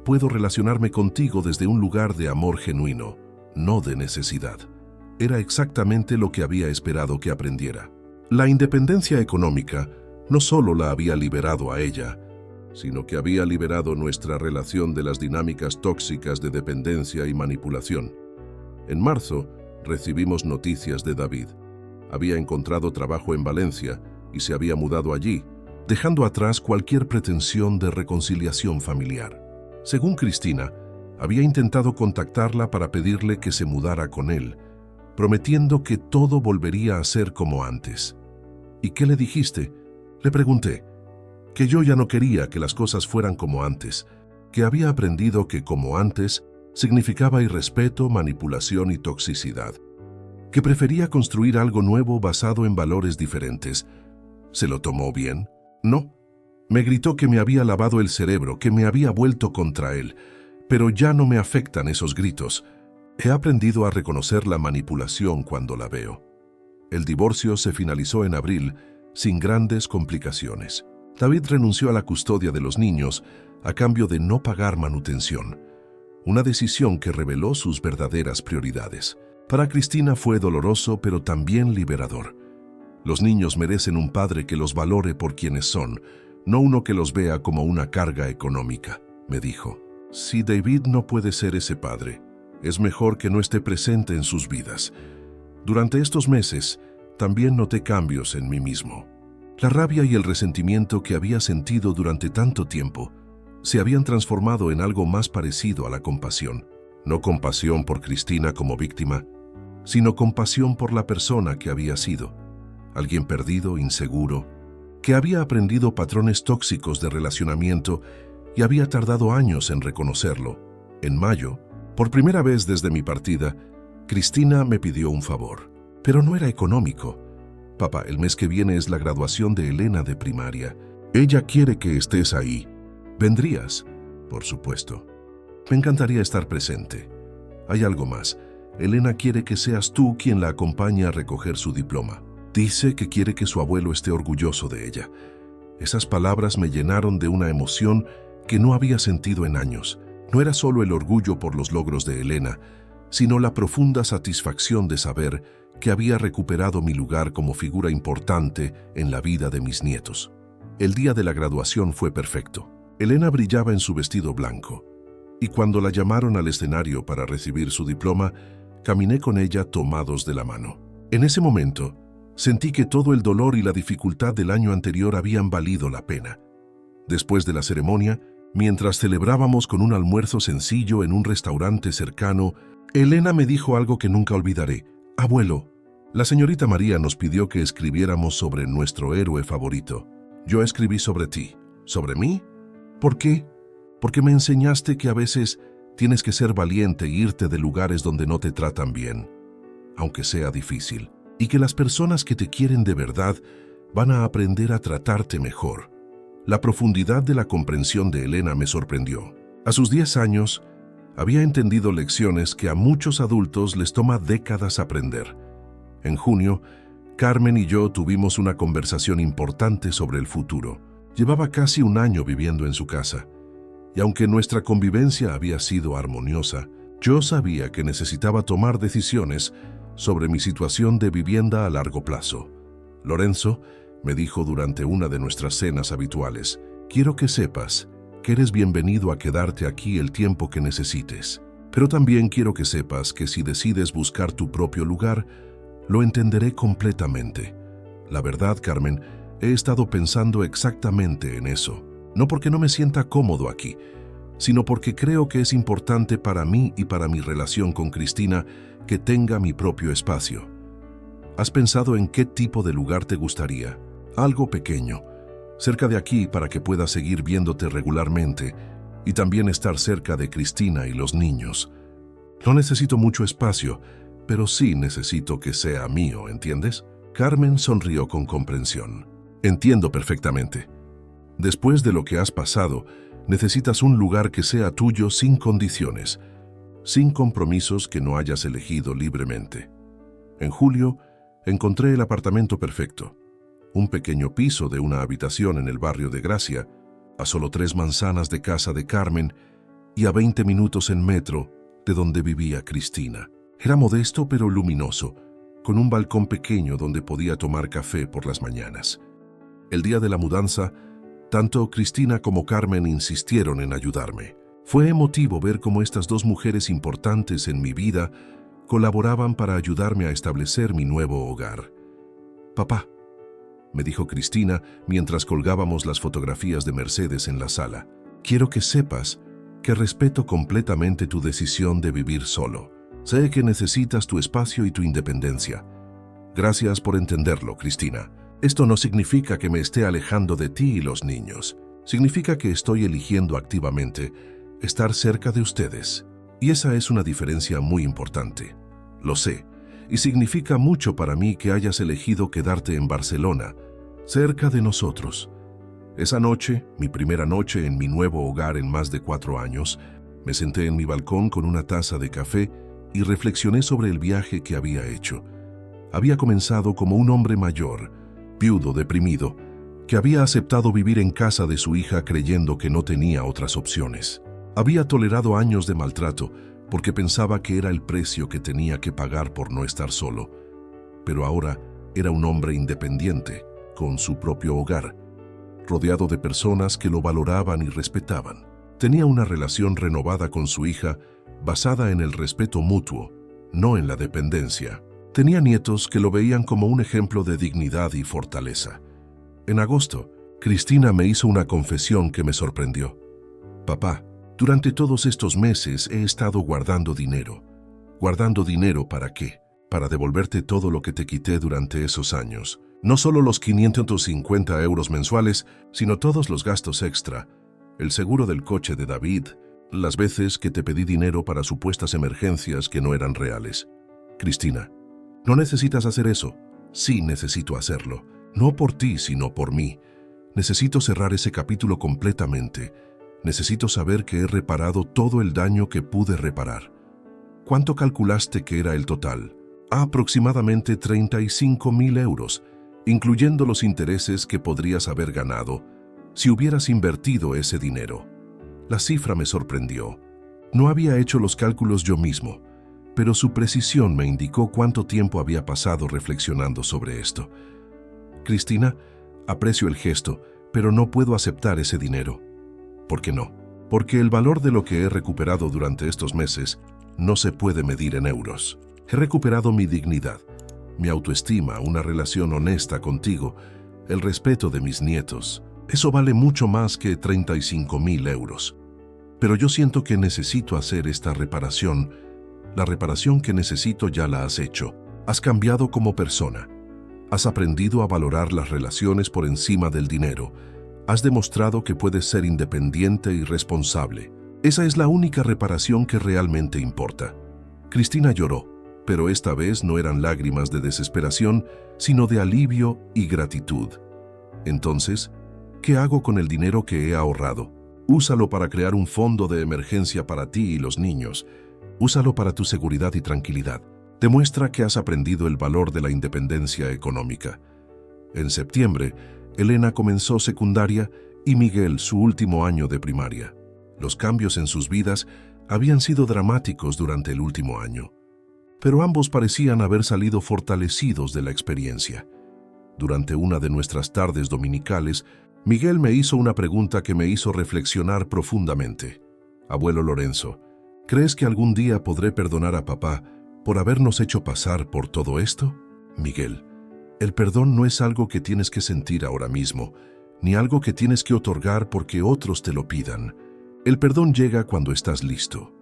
puedo relacionarme contigo desde un lugar de amor genuino, no de necesidad». Era exactamente lo que había esperado que aprendiera. La independencia económica no solo la había liberado a ella, sino que había liberado nuestra relación de las dinámicas tóxicas de dependencia y manipulación. En marzo, recibimos noticias de David. Había encontrado trabajo en Valencia y se había mudado allí, dejando atrás cualquier pretensión de reconciliación familiar. Según Cristina, había intentado contactarla para pedirle que se mudara con él, prometiendo que todo volvería a ser como antes. «¿Y qué le dijiste?», le pregunté. «Que yo ya no quería que las cosas fueran como antes, que había aprendido que como antes significaba irrespeto, manipulación y toxicidad, que prefería construir algo nuevo basado en valores diferentes». ¿Se lo tomó bien? No. Me gritó que me había lavado el cerebro, que me había vuelto contra él, pero ya no me afectan esos gritos. He aprendido a reconocer la manipulación cuando la veo. El divorcio se finalizó en abril sin grandes complicaciones. David renunció a la custodia de los niños a cambio de no pagar manutención, una decisión que reveló sus verdaderas prioridades. Para Cristina fue doloroso pero también liberador. Los niños merecen un padre que los valore por quienes son, no uno que los vea como una carga económica, me dijo. Si David no puede ser ese padre, es mejor que no esté presente en sus vidas. Durante estos meses, también noté cambios en mí mismo. La rabia y el resentimiento que había sentido durante tanto tiempo se habían transformado en algo más parecido a la compasión. No compasión por Cristina como víctima, sino compasión por la persona que había sido. Alguien perdido, inseguro, que había aprendido patrones tóxicos de relacionamiento y había tardado años en reconocerlo. En mayo, por primera vez desde mi partida, Cristina me pidió un favor, pero no era económico. «Papá, el mes que viene es la graduación de Elena de primaria. Ella quiere que estés ahí. ¿Vendrías?» «Por supuesto. Me encantaría estar presente. Hay algo más. Elena quiere que seas tú quien la acompañe a recoger su diploma. Dice que quiere que su abuelo esté orgulloso de ella». Esas palabras me llenaron de una emoción que no había sentido en años. No era solo el orgullo por los logros de Elena, sino la profunda satisfacción de saber que había recuperado mi lugar como figura importante en la vida de mis nietos. El día de la graduación fue perfecto. Elena brillaba en su vestido blanco, y cuando la llamaron al escenario para recibir su diploma, caminé con ella tomados de la mano. En ese momento, sentí que todo el dolor y la dificultad del año anterior habían valido la pena. Después de la ceremonia, mientras celebrábamos con un almuerzo sencillo en un restaurante cercano, Elena me dijo algo que nunca olvidaré. «Abuelo, La señorita María nos pidió que escribiéramos sobre nuestro héroe favorito. Yo escribí sobre ti. ¿Sobre mí? ¿Por qué? Porque me enseñaste que a veces tienes que ser valiente e irte de lugares donde no te tratan bien, aunque sea difícil, y que las personas que te quieren de verdad van a aprender a tratarte mejor. La profundidad de la comprensión de Elena me sorprendió. A sus 10 años, había entendido lecciones que a muchos adultos les toma décadas aprender. En junio, Carmen y yo tuvimos una conversación importante sobre el futuro. Llevaba casi un año viviendo en su casa, y aunque nuestra convivencia había sido armoniosa, yo sabía que necesitaba tomar decisiones sobre mi situación de vivienda a largo plazo. Lorenzo me dijo durante una de nuestras cenas habituales: quiero que sepas que eres bienvenido a quedarte aquí el tiempo que necesites, pero también quiero que sepas que si decides buscar tu propio lugar, lo entenderé completamente. La verdad, Carmen, he estado pensando exactamente en eso. No porque no me sienta cómodo aquí, sino porque creo que es importante para mí y para mi relación con Cristina que tenga mi propio espacio. ¿Has pensado en qué tipo de lugar te gustaría? Algo pequeño, cerca de aquí para que puedas seguir viéndote regularmente y también estar cerca de Cristina y los niños. No necesito mucho espacio, pero sí necesito que sea mío, ¿entiendes? Carmen sonrió con comprensión. Entiendo perfectamente. Después de lo que has pasado, necesitas un lugar que sea tuyo sin condiciones, sin compromisos que no hayas elegido libremente. En julio, encontré el apartamento perfecto. Un pequeño piso de una habitación en el barrio de Gracia, a solo 3 manzanas de casa de Carmen y a 20 minutos en metro de donde vivía Cristina. Era modesto pero luminoso, con un balcón pequeño donde podía tomar café por las mañanas. El día de la mudanza, tanto Cristina como Carmen insistieron en ayudarme. Fue emotivo ver cómo estas dos mujeres importantes en mi vida colaboraban para ayudarme a establecer mi nuevo hogar. «Papá», me dijo Cristina mientras colgábamos las fotografías de Mercedes en la sala, «quiero que sepas que respeto completamente tu decisión de vivir solo. Sé que necesitas tu espacio y tu independencia. Gracias por entenderlo, Cristina. Esto no significa que me esté alejando de ti y los niños. Significa que estoy eligiendo activamente estar cerca de ustedes. Y esa es una diferencia muy importante. Lo sé, y significa mucho para mí que hayas elegido quedarte en Barcelona, cerca de nosotros. Esa noche, mi primera noche en mi nuevo hogar en más de 4 años, me senté en mi balcón con una taza de café y reflexioné sobre el viaje que había hecho. Había comenzado como un hombre mayor, viudo, deprimido, que había aceptado vivir en casa de su hija creyendo que no tenía otras opciones. Había tolerado años de maltrato porque pensaba que era el precio que tenía que pagar por no estar solo. Pero ahora era un hombre independiente, con su propio hogar, rodeado de personas que lo valoraban y respetaban. Tenía una relación renovada con su hija basada en el respeto mutuo, no en la dependencia. Tenía nietos que lo veían como un ejemplo de dignidad y fortaleza. En agosto, Cristina me hizo una confesión que me sorprendió. «Papá, durante todos estos meses he estado guardando dinero. ¿Guardando dinero para qué? Para devolverte todo lo que te quité durante esos años. No solo los 550 euros mensuales, sino todos los gastos extra, el seguro del coche de David, las veces que te pedí dinero para supuestas emergencias que no eran reales. Cristina, no necesitas hacer eso. Sí necesito hacerlo. No por ti, sino por mí. Necesito cerrar ese capítulo completamente. Necesito saber que he reparado todo el daño que pude reparar». «¿Cuánto calculaste que era el total?» «Aproximadamente 35.000 euros, incluyendo los intereses que podrías haber ganado si hubieras invertido ese dinero». La cifra me sorprendió. No había hecho los cálculos yo mismo, pero su precisión me indicó cuánto tiempo había pasado reflexionando sobre esto. «Cristina, aprecio el gesto, pero no puedo aceptar ese dinero». «¿Por qué no?» «Porque el valor de lo que he recuperado durante estos meses no se puede medir en euros. He recuperado mi dignidad, mi autoestima, una relación honesta contigo, el respeto de mis nietos. Eso vale mucho más que 35.000 euros. Pero yo siento que necesito hacer esta reparación. La reparación que necesito ya la has hecho. Has cambiado como persona. Has aprendido a valorar las relaciones por encima del dinero. Has demostrado que puedes ser independiente y responsable. Esa es la única reparación que realmente importa. Cristina lloró, pero esta vez no eran lágrimas de desesperación, sino de alivio y gratitud. Entonces, ¿qué hago con el dinero que he ahorrado? Úsalo para crear un fondo de emergencia para ti y los niños. Úsalo para tu seguridad y tranquilidad. Demuestra que has aprendido el valor de la independencia económica. En septiembre, Elena comenzó secundaria y Miguel su último año de primaria. Los cambios en sus vidas habían sido dramáticos durante el último año, pero ambos parecían haber salido fortalecidos de la experiencia. Durante una de nuestras tardes dominicales, Miguel me hizo una pregunta que me hizo reflexionar profundamente. Abuelo Lorenzo, ¿crees que algún día podré perdonar a papá por habernos hecho pasar por todo esto? Miguel, el perdón no es algo que tienes que sentir ahora mismo, ni algo que tienes que otorgar porque otros te lo pidan. El perdón llega cuando estás listo,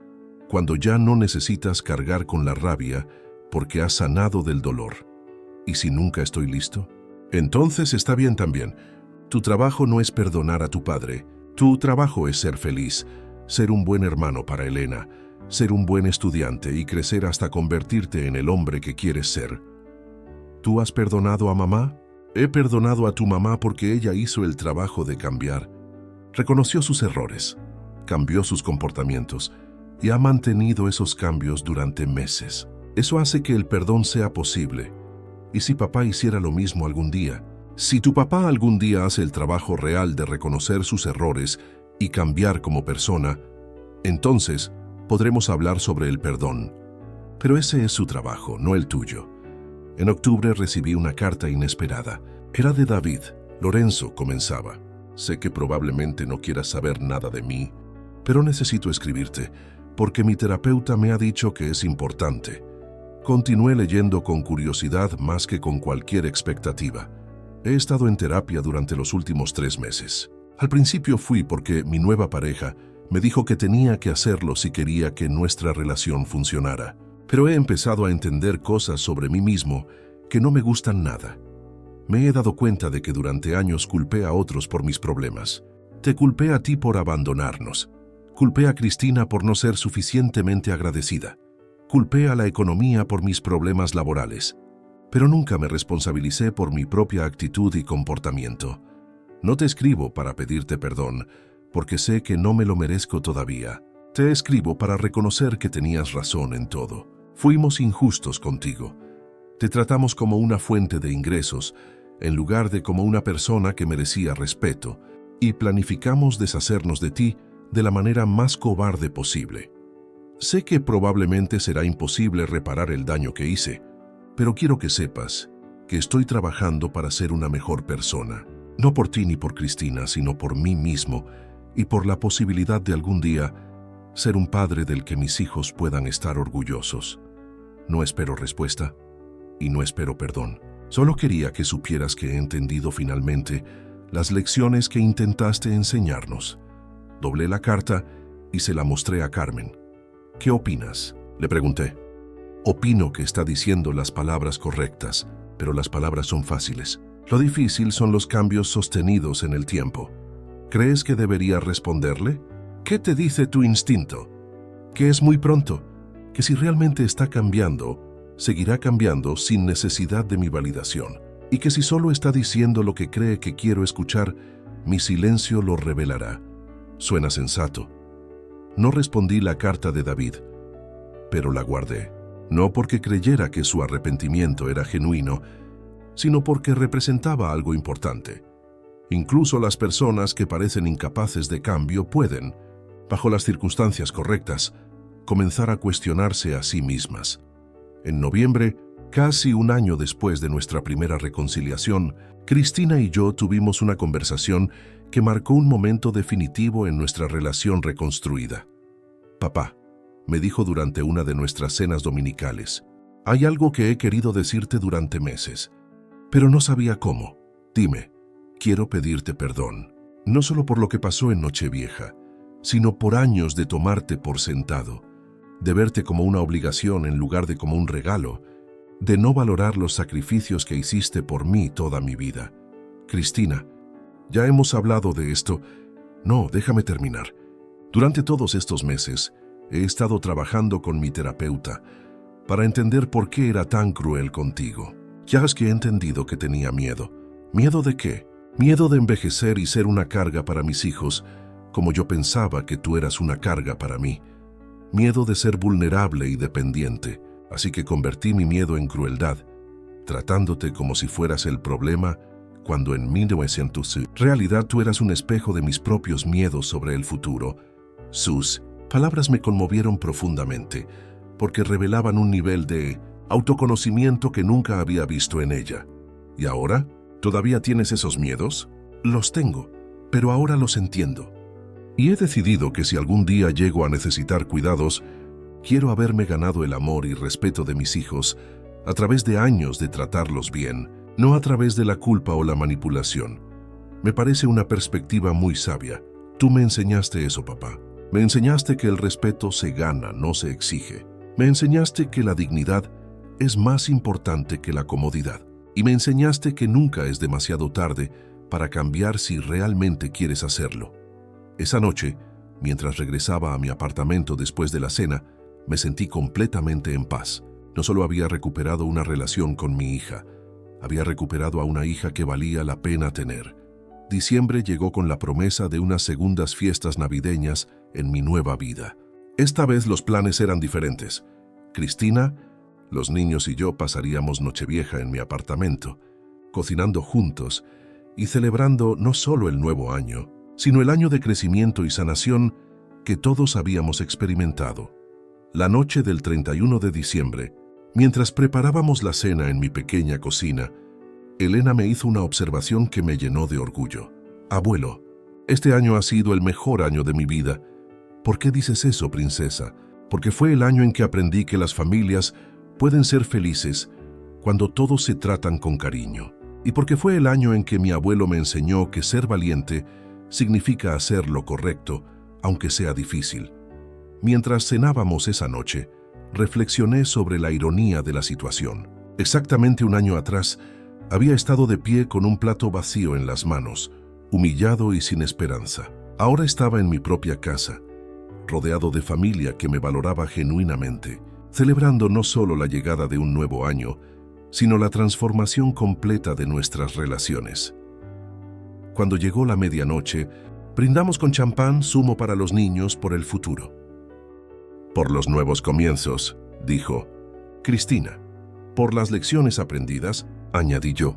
cuando ya no necesitas cargar con la rabia porque has sanado del dolor. ¿Y si nunca estoy listo? Entonces está bien también. Tu trabajo no es perdonar a tu padre. Tu trabajo es ser feliz, ser un buen hermano para Elena, ser un buen estudiante y crecer hasta convertirte en el hombre que quieres ser. ¿Tú has perdonado a mamá? He perdonado a tu mamá porque ella hizo el trabajo de cambiar. Reconoció sus errores, cambió sus comportamientos y ha mantenido esos cambios durante meses. Eso hace que el perdón sea posible. ¿Y si papá hiciera lo mismo algún día? Si tu papá algún día hace el trabajo real de reconocer sus errores y cambiar como persona, entonces podremos hablar sobre el perdón. Pero ese es su trabajo, no el tuyo. En octubre recibí una carta inesperada. Era de David. Lorenzo, comenzaba. Sé que probablemente no quieras saber nada de mí, pero necesito escribirte, porque mi terapeuta me ha dicho que es importante. Continué leyendo con curiosidad más que con cualquier expectativa. He estado en terapia durante los últimos 3 meses. Al principio fui porque mi nueva pareja me dijo que tenía que hacerlo si quería que nuestra relación funcionara. Pero he empezado a entender cosas sobre mí mismo que no me gustan nada. Me he dado cuenta de que durante años culpé a otros por mis problemas. Te culpé a ti por abandonarnos. Culpé a Cristina por no ser suficientemente agradecida. Culpé a la economía por mis problemas laborales. Pero nunca me responsabilicé por mi propia actitud y comportamiento. No te escribo para pedirte perdón, porque sé que no me lo merezco todavía. Te escribo para reconocer que tenías razón en todo. Fuimos injustos contigo. Te tratamos como una fuente de ingresos, en lugar de como una persona que merecía respeto, y planificamos deshacernos de ti de la manera más cobarde posible. Sé que probablemente será imposible reparar el daño que hice, pero quiero que sepas que estoy trabajando para ser una mejor persona. No por ti ni por Cristina, sino por mí mismo y por la posibilidad de algún día ser un padre del que mis hijos puedan estar orgullosos. No espero respuesta y no espero perdón. Solo quería que supieras que he entendido finalmente las lecciones que intentaste enseñarnos. Doblé la carta y se la mostré a Carmen. ¿Qué opinas?, le pregunté. Opino que está diciendo las palabras correctas, pero las palabras son fáciles. Lo difícil son los cambios sostenidos en el tiempo. ¿Crees que debería responderle? ¿Qué te dice tu instinto? Que es muy pronto, que si realmente está cambiando, seguirá cambiando sin necesidad de mi validación, y que si solo está diciendo lo que cree que quiero escuchar, mi silencio lo revelará. Suena sensato. No respondí la carta de David, pero la guardé. No porque creyera que su arrepentimiento era genuino, sino porque representaba algo importante. Incluso las personas que parecen incapaces de cambio pueden, bajo las circunstancias correctas, comenzar a cuestionarse a sí mismas. En noviembre, casi un año después de nuestra primera reconciliación, Cristina y yo tuvimos una conversación que marcó un momento definitivo en nuestra relación reconstruida. Papá, me dijo durante una de nuestras cenas dominicales, hay algo que he querido decirte durante meses, pero no sabía cómo. Dime, quiero pedirte perdón, no solo por lo que pasó en Nochevieja, sino por años de tomarte por sentado, de verte como una obligación en lugar de como un regalo, de no valorar los sacrificios que hiciste por mí toda mi vida. Cristina, ya hemos hablado de esto. No, déjame terminar. Durante todos estos meses, he estado trabajando con mi terapeuta para entender por qué era tan cruel contigo. Ya es que he entendido que tenía miedo. ¿Miedo de qué? Miedo de envejecer y ser una carga para mis hijos, como yo pensaba que tú eras una carga para mí. Miedo de ser vulnerable y dependiente. Así que convertí mi miedo en crueldad, tratándote como si fueras el problema, cuando en 1900 realidad tú eras un espejo de mis propios miedos sobre el futuro. Sus palabras me conmovieron profundamente, porque revelaban un nivel de autoconocimiento que nunca había visto en ella. ¿Y ahora? ¿Todavía tienes esos miedos? Los tengo, pero ahora los entiendo. Y he decidido que si algún día llego a necesitar cuidados, quiero haberme ganado el amor y respeto de mis hijos a través de años de tratarlos bien, no a través de la culpa o la manipulación. Me parece una perspectiva muy sabia. Tú me enseñaste eso, papá. Me enseñaste que el respeto se gana, no se exige. Me enseñaste que la dignidad es más importante que la comodidad. Y me enseñaste que nunca es demasiado tarde para cambiar si realmente quieres hacerlo. Esa noche, mientras regresaba a mi apartamento después de la cena, me sentí completamente en paz. No solo había recuperado una relación con mi hija, había recuperado a una hija que valía la pena tener. Diciembre llegó con la promesa de unas segundas fiestas navideñas en mi nueva vida. Esta vez los planes eran diferentes. Cristina, los niños y yo pasaríamos Nochevieja en mi apartamento, cocinando juntos y celebrando no solo el nuevo año, sino el año de crecimiento y sanación que todos habíamos experimentado. La noche del 31 de diciembre, mientras preparábamos la cena en mi pequeña cocina, Elena me hizo una observación que me llenó de orgullo. Abuelo, este año ha sido el mejor año de mi vida. ¿Por qué dices eso, princesa? Porque fue el año en que aprendí que las familias pueden ser felices cuando todos se tratan con cariño. Y porque fue el año en que mi abuelo me enseñó que ser valiente significa hacer lo correcto, aunque sea difícil. Mientras cenábamos esa noche, reflexioné sobre la ironía de la situación. Exactamente un año atrás, había estado de pie con un plato vacío en las manos, humillado y sin esperanza. Ahora estaba en mi propia casa, rodeado de familia que me valoraba genuinamente, celebrando no solo la llegada de un nuevo año, sino la transformación completa de nuestras relaciones. Cuando llegó la medianoche, brindamos con champán, zumo para los niños, por el futuro. Por los nuevos comienzos, dijo Cristina. Por las lecciones aprendidas, añadí yo.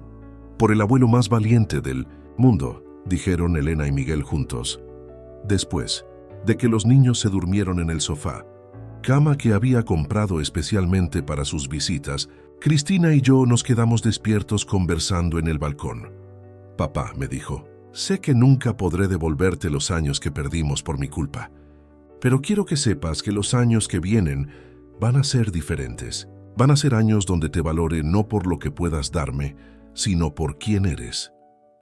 Por el abuelo más valiente del mundo, dijeron Elena y Miguel juntos. Después de que los niños se durmieron en el sofá, cama que había comprado especialmente para sus visitas, Cristina y yo nos quedamos despiertos conversando en el balcón. Papá, me dijo, sé que nunca podré devolverte los años que perdimos por mi culpa, pero quiero que sepas que los años que vienen van a ser diferentes. Van a ser años donde te valore no por lo que puedas darme, sino por quién eres.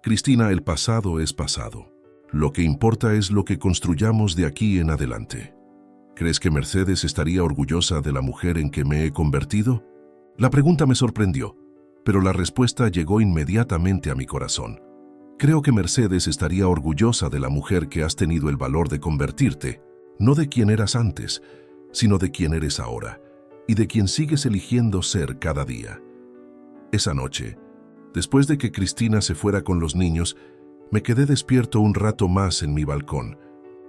Cristina, el pasado es pasado. Lo que importa es lo que construyamos de aquí en adelante. ¿Crees que Mercedes estaría orgullosa de la mujer en que me he convertido? La pregunta me sorprendió, pero la respuesta llegó inmediatamente a mi corazón. Creo que Mercedes estaría orgullosa de la mujer que has tenido el valor de convertirte, no de quien eras antes, sino de quien eres ahora, y de quien sigues eligiendo ser cada día. Esa noche, después de que Cristina se fuera con los niños, me quedé despierto un rato más en mi balcón,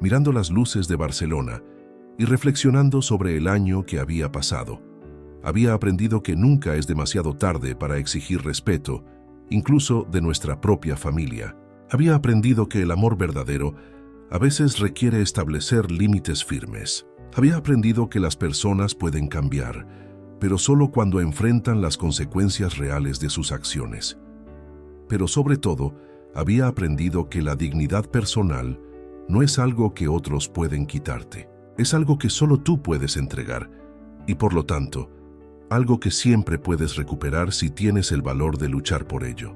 mirando las luces de Barcelona y reflexionando sobre el año que había pasado. Había aprendido que nunca es demasiado tarde para exigir respeto, incluso de nuestra propia familia. Había aprendido que el amor verdadero a veces requiere establecer límites firmes. Había aprendido que las personas pueden cambiar, pero solo cuando enfrentan las consecuencias reales de sus acciones. Pero sobre todo, había aprendido que la dignidad personal no es algo que otros pueden quitarte. Es algo que solo tú puedes entregar y, por lo tanto, algo que siempre puedes recuperar si tienes el valor de luchar por ello.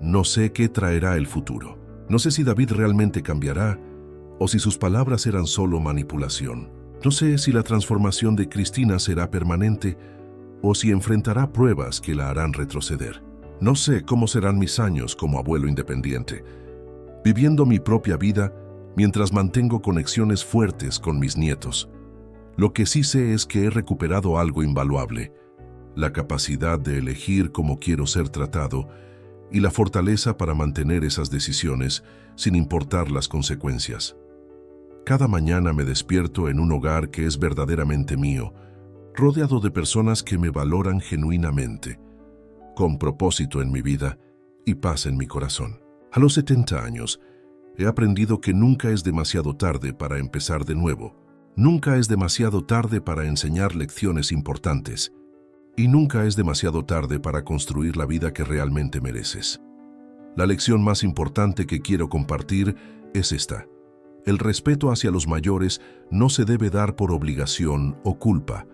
No sé qué traerá el futuro. No sé si David realmente cambiará o si sus palabras eran solo manipulación. No sé si la transformación de Cristina será permanente o si enfrentará pruebas que la harán retroceder. No sé cómo serán mis años como abuelo independiente, viviendo mi propia vida mientras mantengo conexiones fuertes con mis nietos. Lo que sí sé es que he recuperado algo invaluable: la capacidad de elegir cómo quiero ser tratado y la fortaleza para mantener esas decisiones sin importar las consecuencias. Cada mañana me despierto en un hogar que es verdaderamente mío, rodeado de personas que me valoran genuinamente, con propósito en mi vida y paz en mi corazón. A los 70 años, he aprendido que nunca es demasiado tarde para empezar de nuevo. Nunca es demasiado tarde para enseñar lecciones importantes. Y nunca es demasiado tarde para construir la vida que realmente mereces. La lección más importante que quiero compartir es esta: el respeto hacia los mayores no se debe dar por obligación o culpa,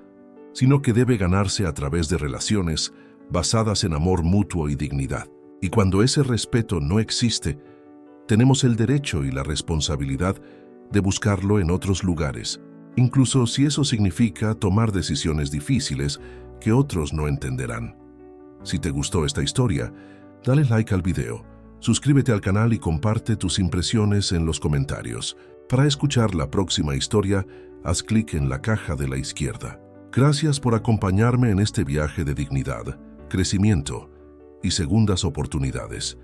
sino que debe ganarse a través de relaciones basadas en amor mutuo y dignidad. Y cuando ese respeto no existe, tenemos el derecho y la responsabilidad de buscarlo en otros lugares, incluso si eso significa tomar decisiones difíciles que otros no entenderán. Si te gustó esta historia, dale like al video, suscríbete al canal y comparte tus impresiones en los comentarios. Para escuchar la próxima historia, haz clic en la caja de la izquierda. Gracias por acompañarme en este viaje de dignidad, crecimiento y segundas oportunidades.